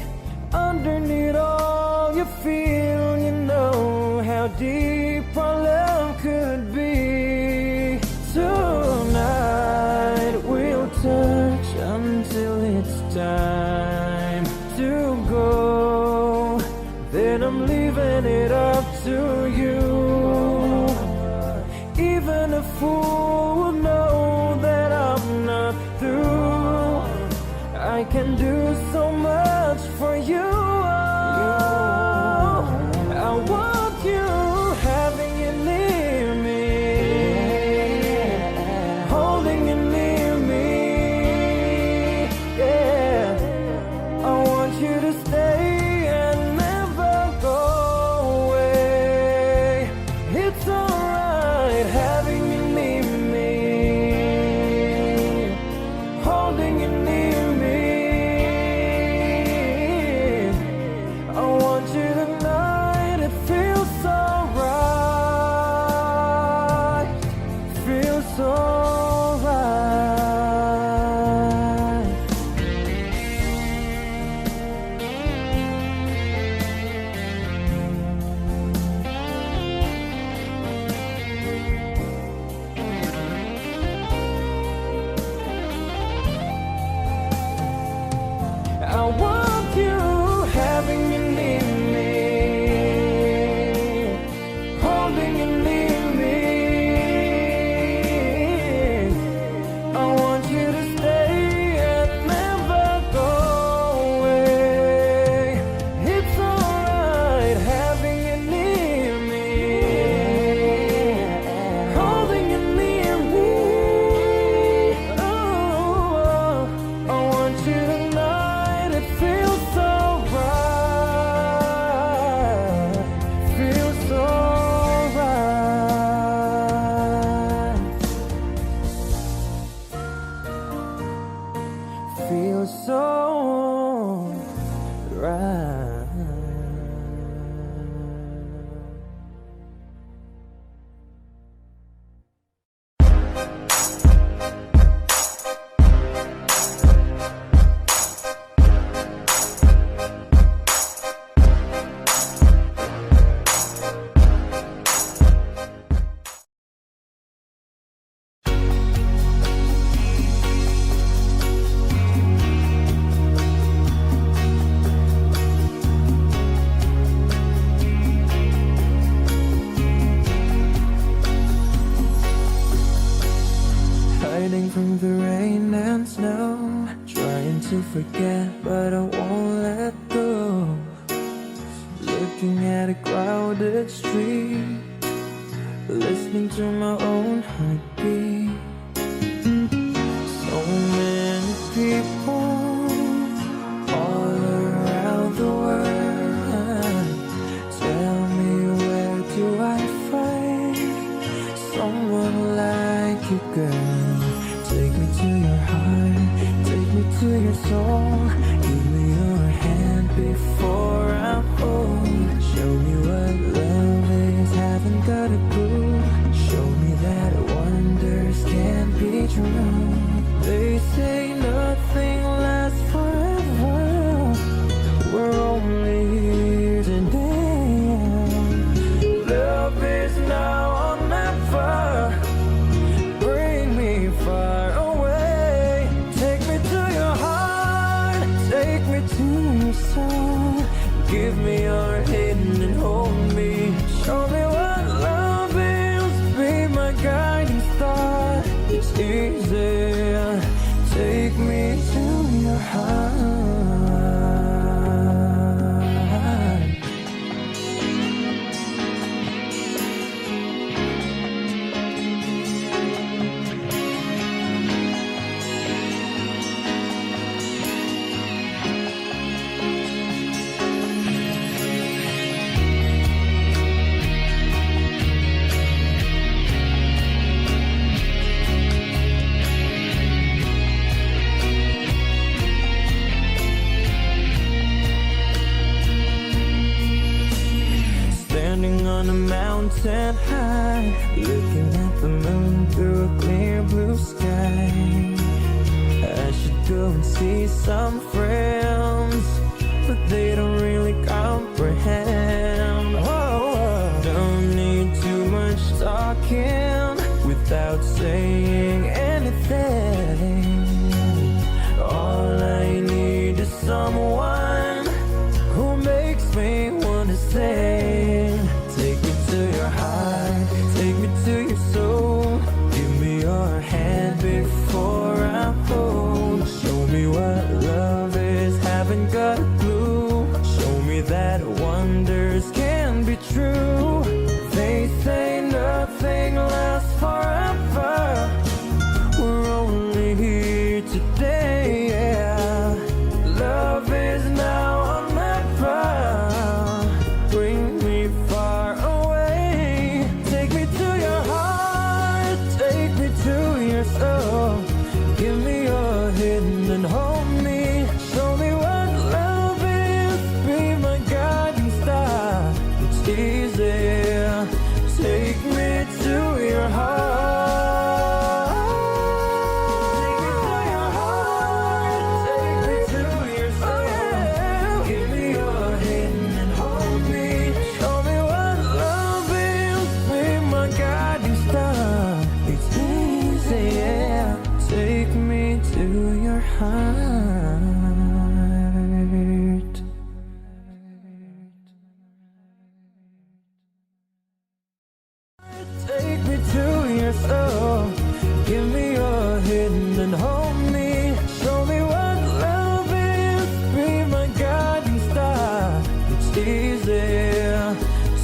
[SPEAKER 1] Underneath all you feel, you know how deep our love could be. Tonight we'll touch until it's time to go. Then I'm leaving it up to you. Even a fool will know that I'm not through. I can do so much for you. I want you having you near me, holding you near me. Yeah, I want you to stay. Holding you near me. was so right. Hiding from the rain and snow, trying to forget, but I won't let go. Looking at a crowded street, listening to my own heartbeat. So many people all around the world. Tell me, where do I find someone like you, girl? Take me to your heart, take me to your soul. Give me your hand before I'm old. Show me what love is, haven't got a clue. Show me that wonders can be true. They say nothing lasts forever. We're only here today. Love is now or never. Bring me far away. Take me to your heart, take me to your soul. Give me your hand and hold me. Show me what love is, be my guiding star. It's easy. Take me to your heart. Standing on a mountain high, looking at the moon through a clear blue sky. I should go and see some friends, but they don't really comprehend. Oh, don't need too much talking without saying anything. All I need is someone who makes me wanna sing. Take me to your heart, take me to your soul. Give me your hand before I'm old. Show me what love is, haven't got a clue. Show me that wonders can be true. They say nothing lasts forever. We're only here today, yeah. Love is now or never. Bring me far away. Take me to your heart, take me to your soul. Give me your hand and hold me. Show me what love is, be my guiding star. It's easy. Take me to your heart. Take me to your heart, take me to your soul. Give me your hand and hold me. Show me what love is, be my guiding star. It's easy, yeah. Take me to your heart. Take me to your soul. Give me your hand and hold me. Show me what love is, be my guiding star. It's easy.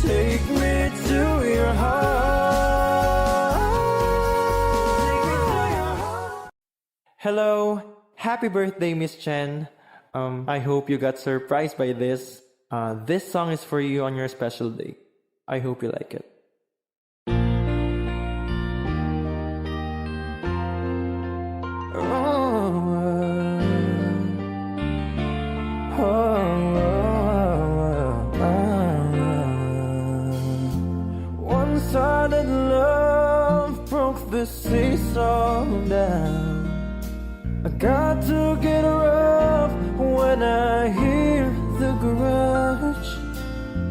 [SPEAKER 1] Take me to your heart. Take me to your heart. Hello, happy birthday, Miss Chen. I hope you got surprised by this. This song is for you on your special day. I hope you like it. say slow down. I got to get her up when I hear the garage.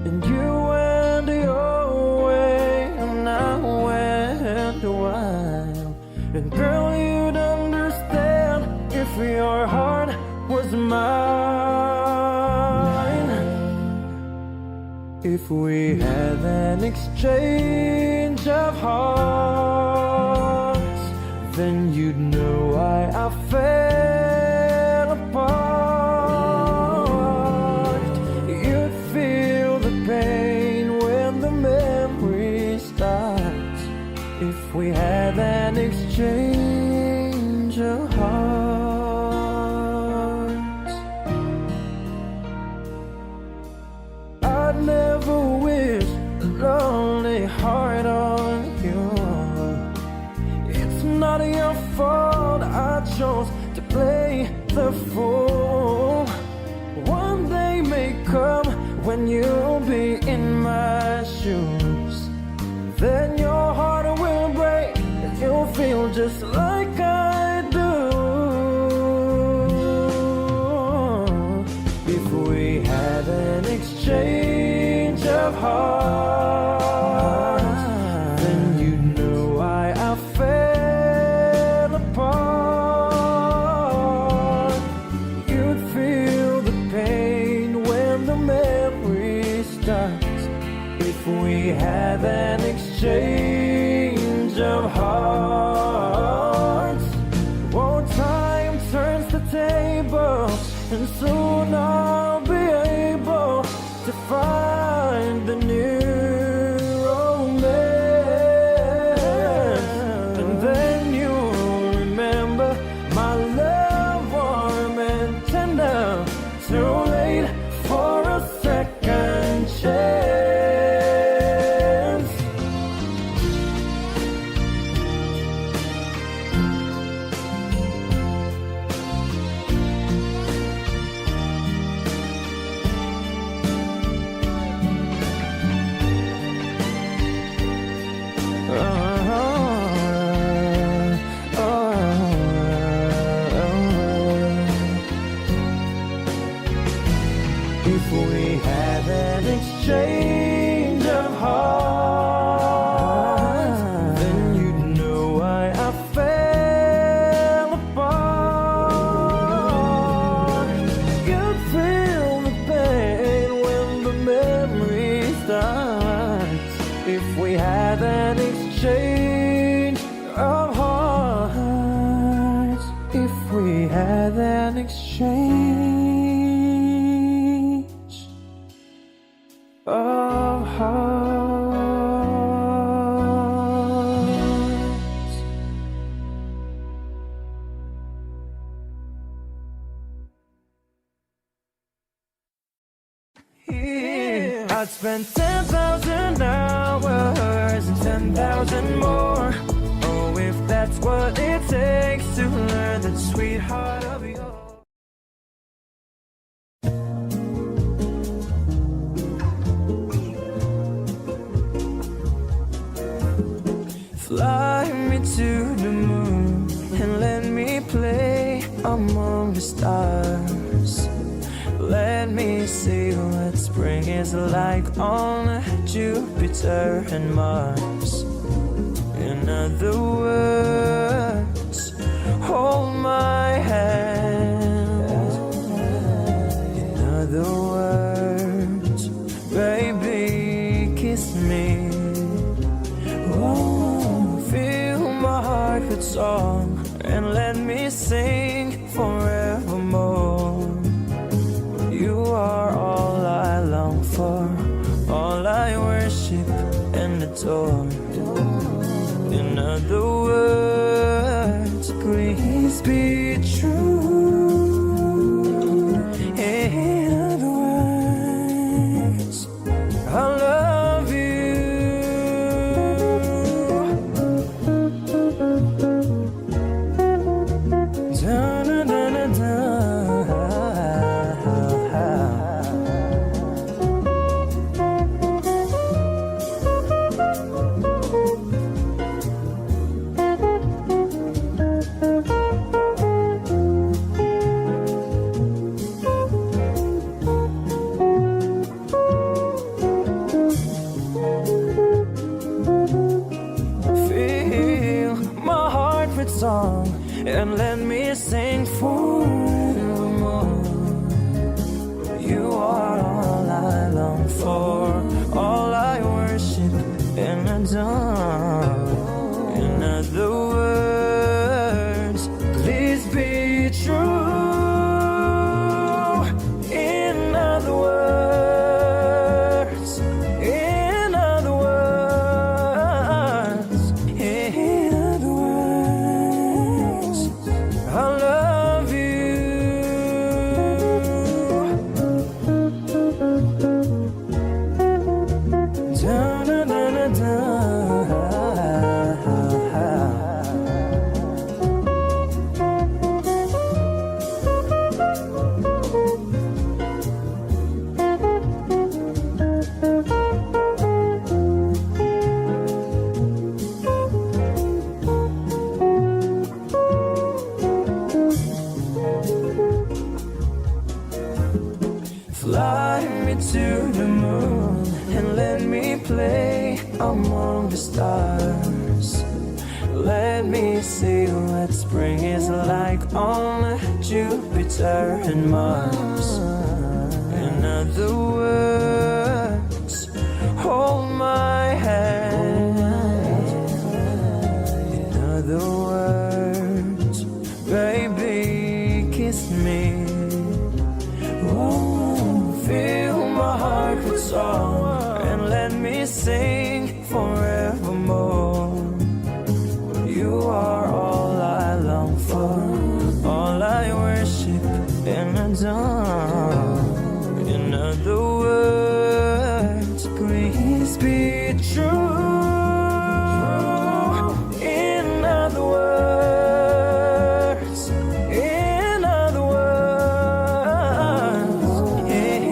[SPEAKER 1] And you went your way, and I went wild. And girl, you'd understand if your heart was mine. If we had an exchange of hearts, then you'd know why I fell apart. You'd feel the pain when the memory starts. If we had an exchange of hearts, I'd never wish a lonely heart on you. It's not your fault, I chose to play the fool. One day may come when you'll be in my shoes. Then your heart will break and you'll feel just like I do. If we had an exchange of hearts, then you'd know why I fell apart. You'd feel the pain when the memory starts. If we had an exchange of hearts, oh, time turns the tables, and soon I'll be able to find the new romance. And then you'll remember my love, warm and tender. Too late for a second chance. If we had an exchange of hearts, then you'd know why I fell apart. You'd feel the pain when the memory starts. If we had an exchange of hearts, if we had an exchange of hearts. Yeah. I'd spend 10,000 hours and 10,000 more. Oh, if that's what it takes to learn that sweetheart of yours. Fly me to the moon and let me play among the stars. Let me see what spring is like on Jupiter and Mars. In other words, hold my hand. In other words, baby, kiss me. Oh, fill my heart with song and let me sing forevermore. You are all I long for, all I worship and adore. In other words, please be true. In other words, I love you. and let me sing forevermore. You are all I long for, all I worship and adore. In other words, please be true. In other words, in other words, in other words, I love you. Da, da, da, da, da. Fly me to the moon and let me play among the stars. Let me see what spring is like on Jupiter and Mars. In other words, hold my hand. In other words, baby, kiss me. Fill my heart with song and let me sing forevermore. You are all I long for, all I worship and adore. In other words, please be true. In other words, in other words, in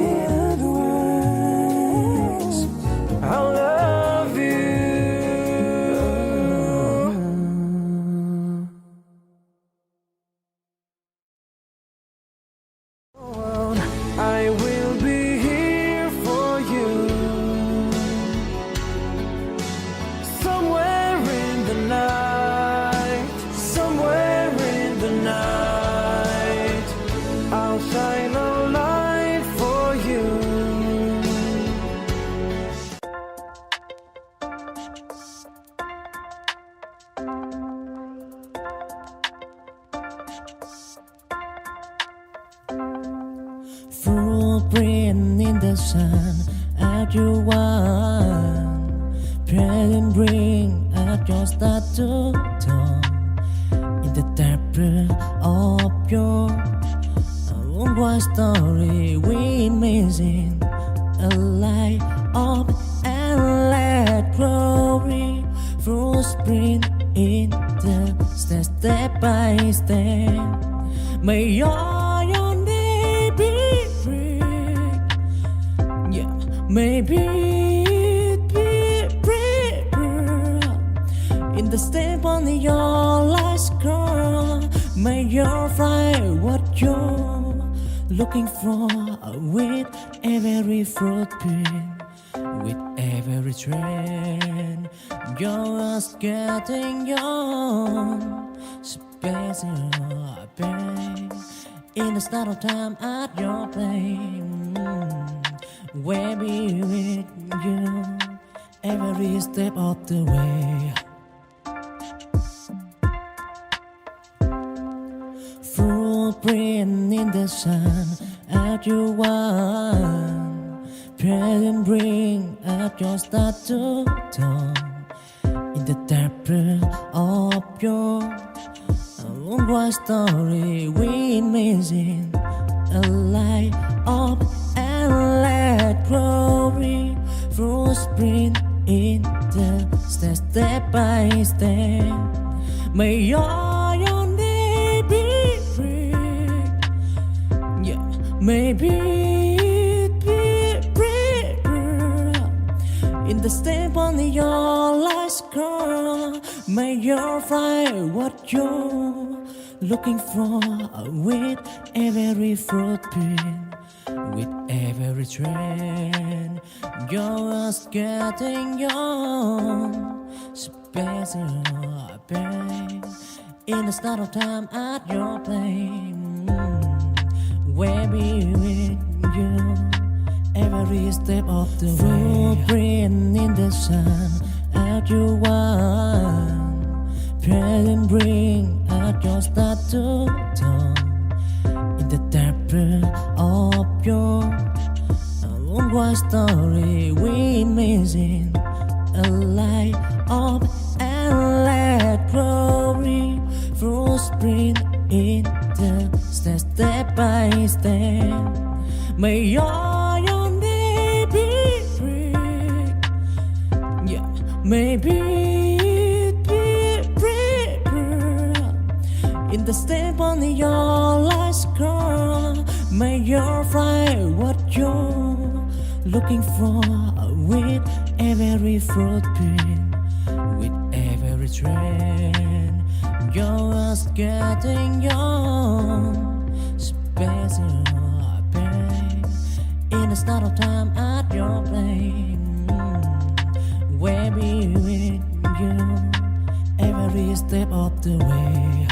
[SPEAKER 1] other words, I love you. I will be here for you. Somewhere in the night, somewhere in the night, I'll shine a light for you.
[SPEAKER 2] Footprint in the sun at your one, present bring at your start to dawn. In the dark blue of your one story, we missing a light of endless glory. Footprint in the step by step. May your name be free. Yeah, maybe it be free. In the step on your last girl, may you find what you're looking for with every footprint, with every trend. You're just getting your special pain. In the start of time at your plane, where be with you every step of the way. Footprint in the sun at your one, present bring at your start to dawn. In the dark blue of your one story, we missing a light of endless glory. Footprint in the step by step. May your name be free. Yeah, maybe it be free. In the step on your last girl, may you find what you're looking for with every footprint, with every trend. You're just getting your special pain. In the start of time at your place, where be with you every step of the way. Footprint in the sun at your one, present bring at your start to dawn. In the depth of your one story, we missing a light of endless glory. Fruit spring in the step by step. May your name be free. Yeah, maybe it be free. In the step on your last call, may you find what you're looking for with every footprint, with every trend. You're just getting your special pain. In the start of time at your place, where be with you every step of the way.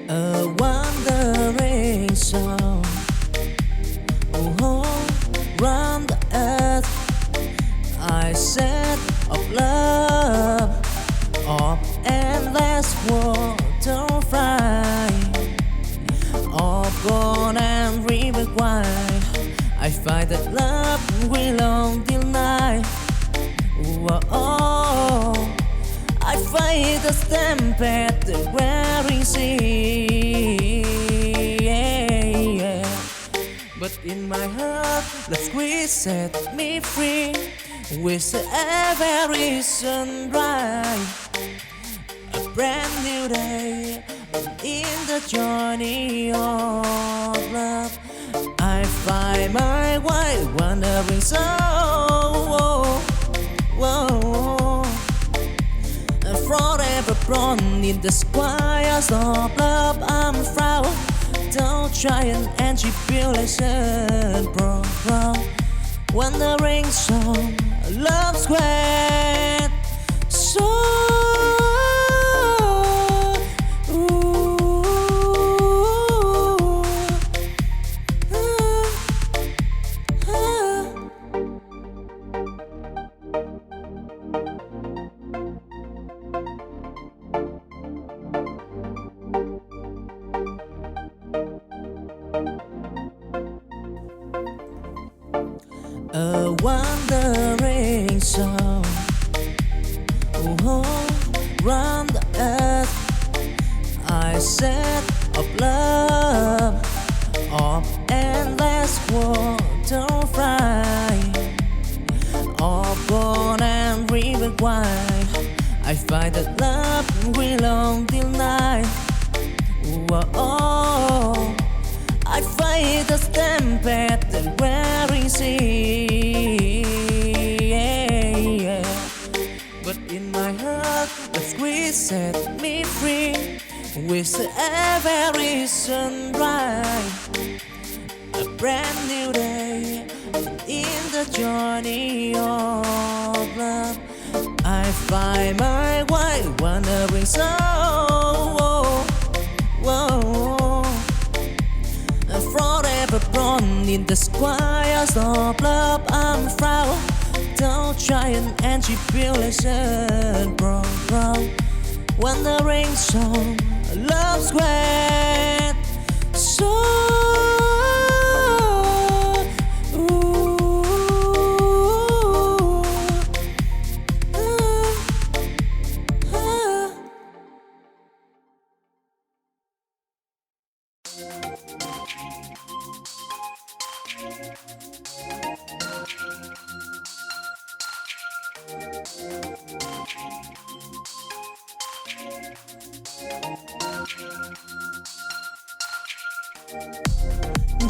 [SPEAKER 2] A wandering song, oh, round the earth. I said of love, of endless waterfly, of gold and river wide. I find that love will long deny. Oh, I find the stamp at the wearing sea. But in my heart, the squeeze set me free. With every sunrise, a brand new day. In the journey of love, I find my way wandering soul. Forever born in the squires of love, I'm proud. Don't try and tribulation, bro. Wandering song, love's great. So A wandering soul, oh, round the earth. I set of love, of endless water fly, open and river wide. I find that love will long till night. Whoa, I fight the tempest that weary sea. But in my heart, the squeeze set me free. With every sunrise, a brand new day in the journey of love. I find my way, wandering soul. Forever born in the squires of love. I'm proud, don't giant and tribulation, bro. Wandering soul, love's great. So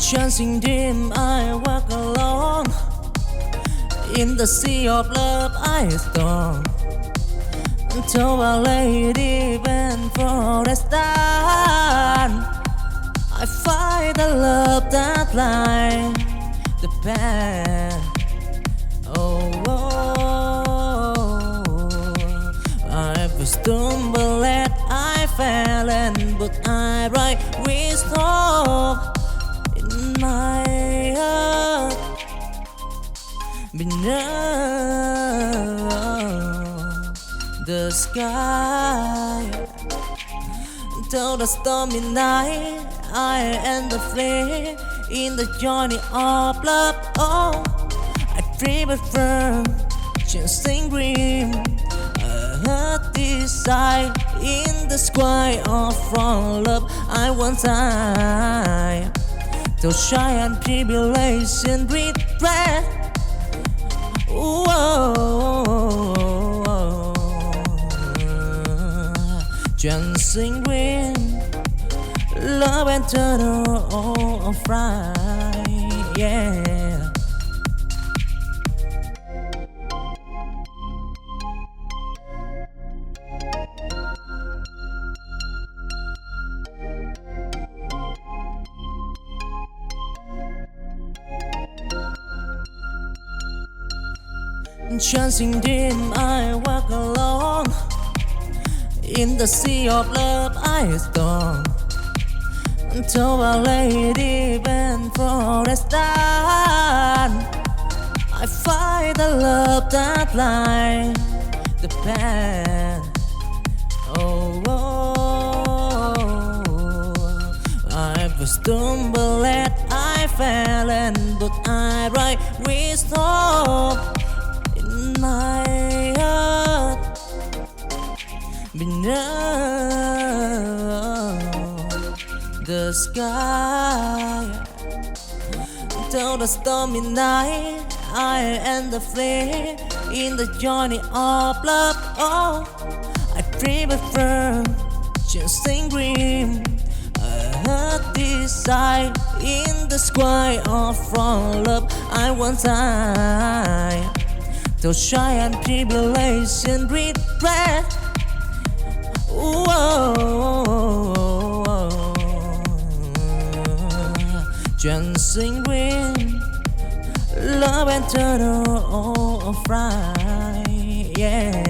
[SPEAKER 2] chancing dim, I walk alone. In the sea of love I storm, until a lady bent for a star. I find the love that lies the path. I stumbled and I fell, and but I right with hope in my heart. Beneath the sky, till the stormy night, I and the flame in the journey of love. Oh, I dream of firm, chasing dream. I heard desire in the sky of from love. I want time to shine and tribulation regret. Dancing wind, love and turtle of fry, yeah. Chancing dim, I walk alone. In the sea of love I storm, until a lady bent for a star. I find the love that lies the path. I stumbled and I fell, and but I right with hope in my heart. Beneath the sky, till the stormy night, I and the flame in the journey of love. Oh, I dream of firm, chasing dream. I heard desire in the sky of from love. I want time to shine and tribulation regret. Dancing wind, love and turtle of fry, yeah.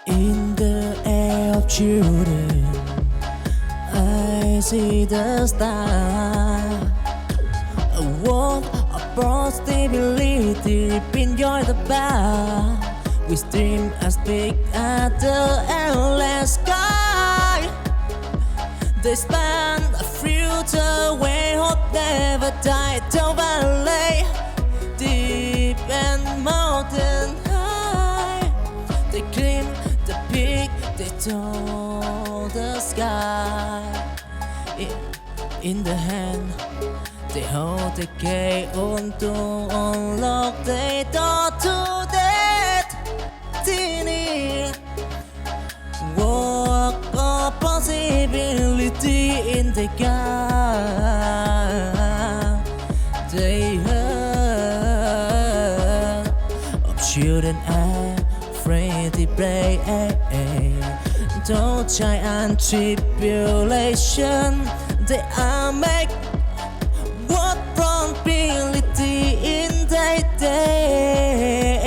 [SPEAKER 2] In the air of children, see the star, a world of possibility. Enjoy the bar. We dream as big as the endless sky. They span a future where hope never dies. Down valley, deep and mountain high. They climb the peak, they touch the sky. In the hand, they hold the key on to unlock the door to destiny. Walk of possibility in the gap. They heard of children afraid to play. Don't try and tribulation. They are make what probability in their day.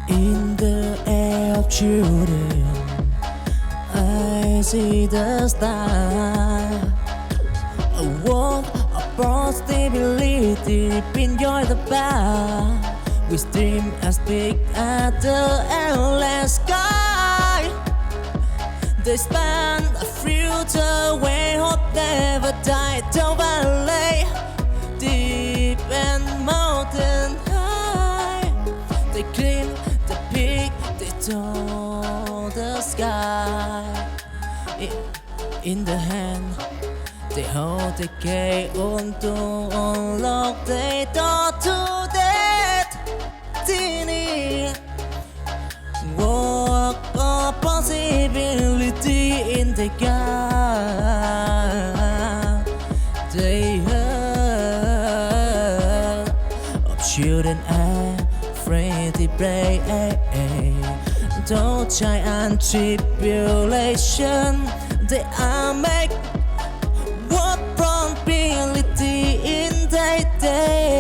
[SPEAKER 2] In the air of children, I see the star, a world of possibility. Enjoy the bar. We dream as big as the endless sky. They span a future where hope never dies. Down valley, deep and mountain high. They climb the peak, they touch the sky. In the hand, they hold the key on to unlock the door to destiny. Walk of possibility in the gap. They heard of children afraid to play. Don't try and tribulation. They are make what probability in their day.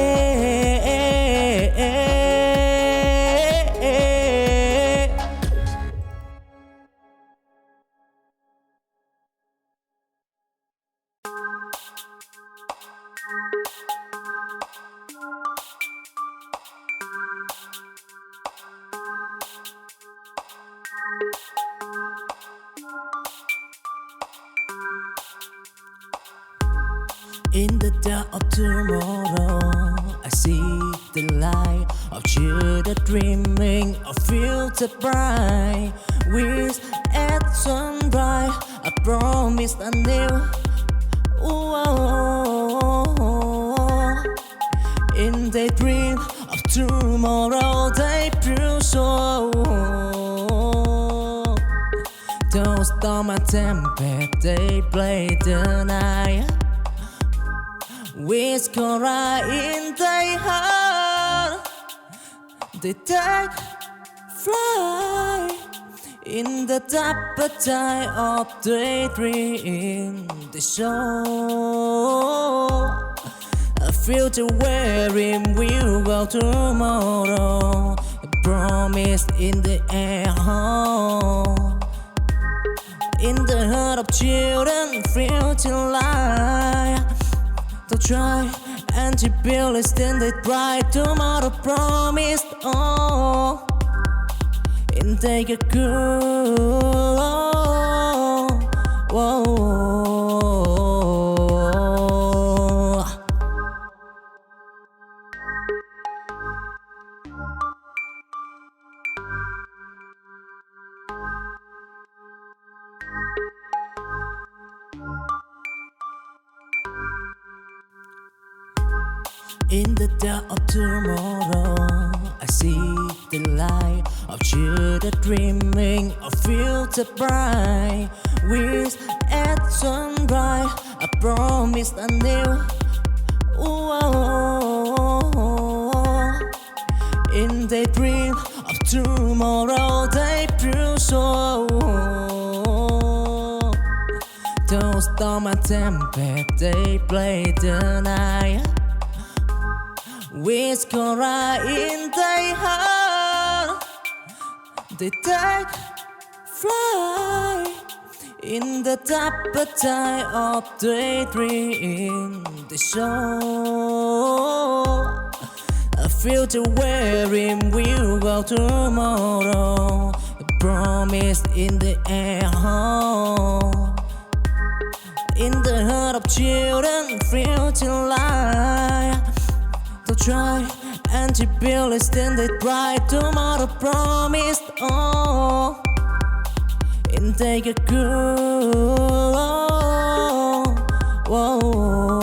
[SPEAKER 2] In the dark of tomorrow, I see the light of children dreaming of future bright. With at sunrise, I promise anew. In the dream of tomorrow, they prove so. Those storm and tempest, they play the night. With cry in their heart, they take flight in the appetite of the dream. They show a future wherein we'll go tomorrow. A promise in the air. In the heart of children, future life. They'll try and to build a standard bright tomorrow promised. Oh, and take a cool. In the dark of tomorrow, I see the light of children dreaming of future bright. With at sunrise, I promise anew. In the dream of tomorrow, they prove so. Those storm and tempest, they play the night. With Cora in their heart, they take flight in the top of tide of daydream. They show a future wherein we'll go tomorrow. A promise in the air. In the heart of children, future life. To try and to build a standard bright tomorrow promised. Oh, and take a good. Whoa.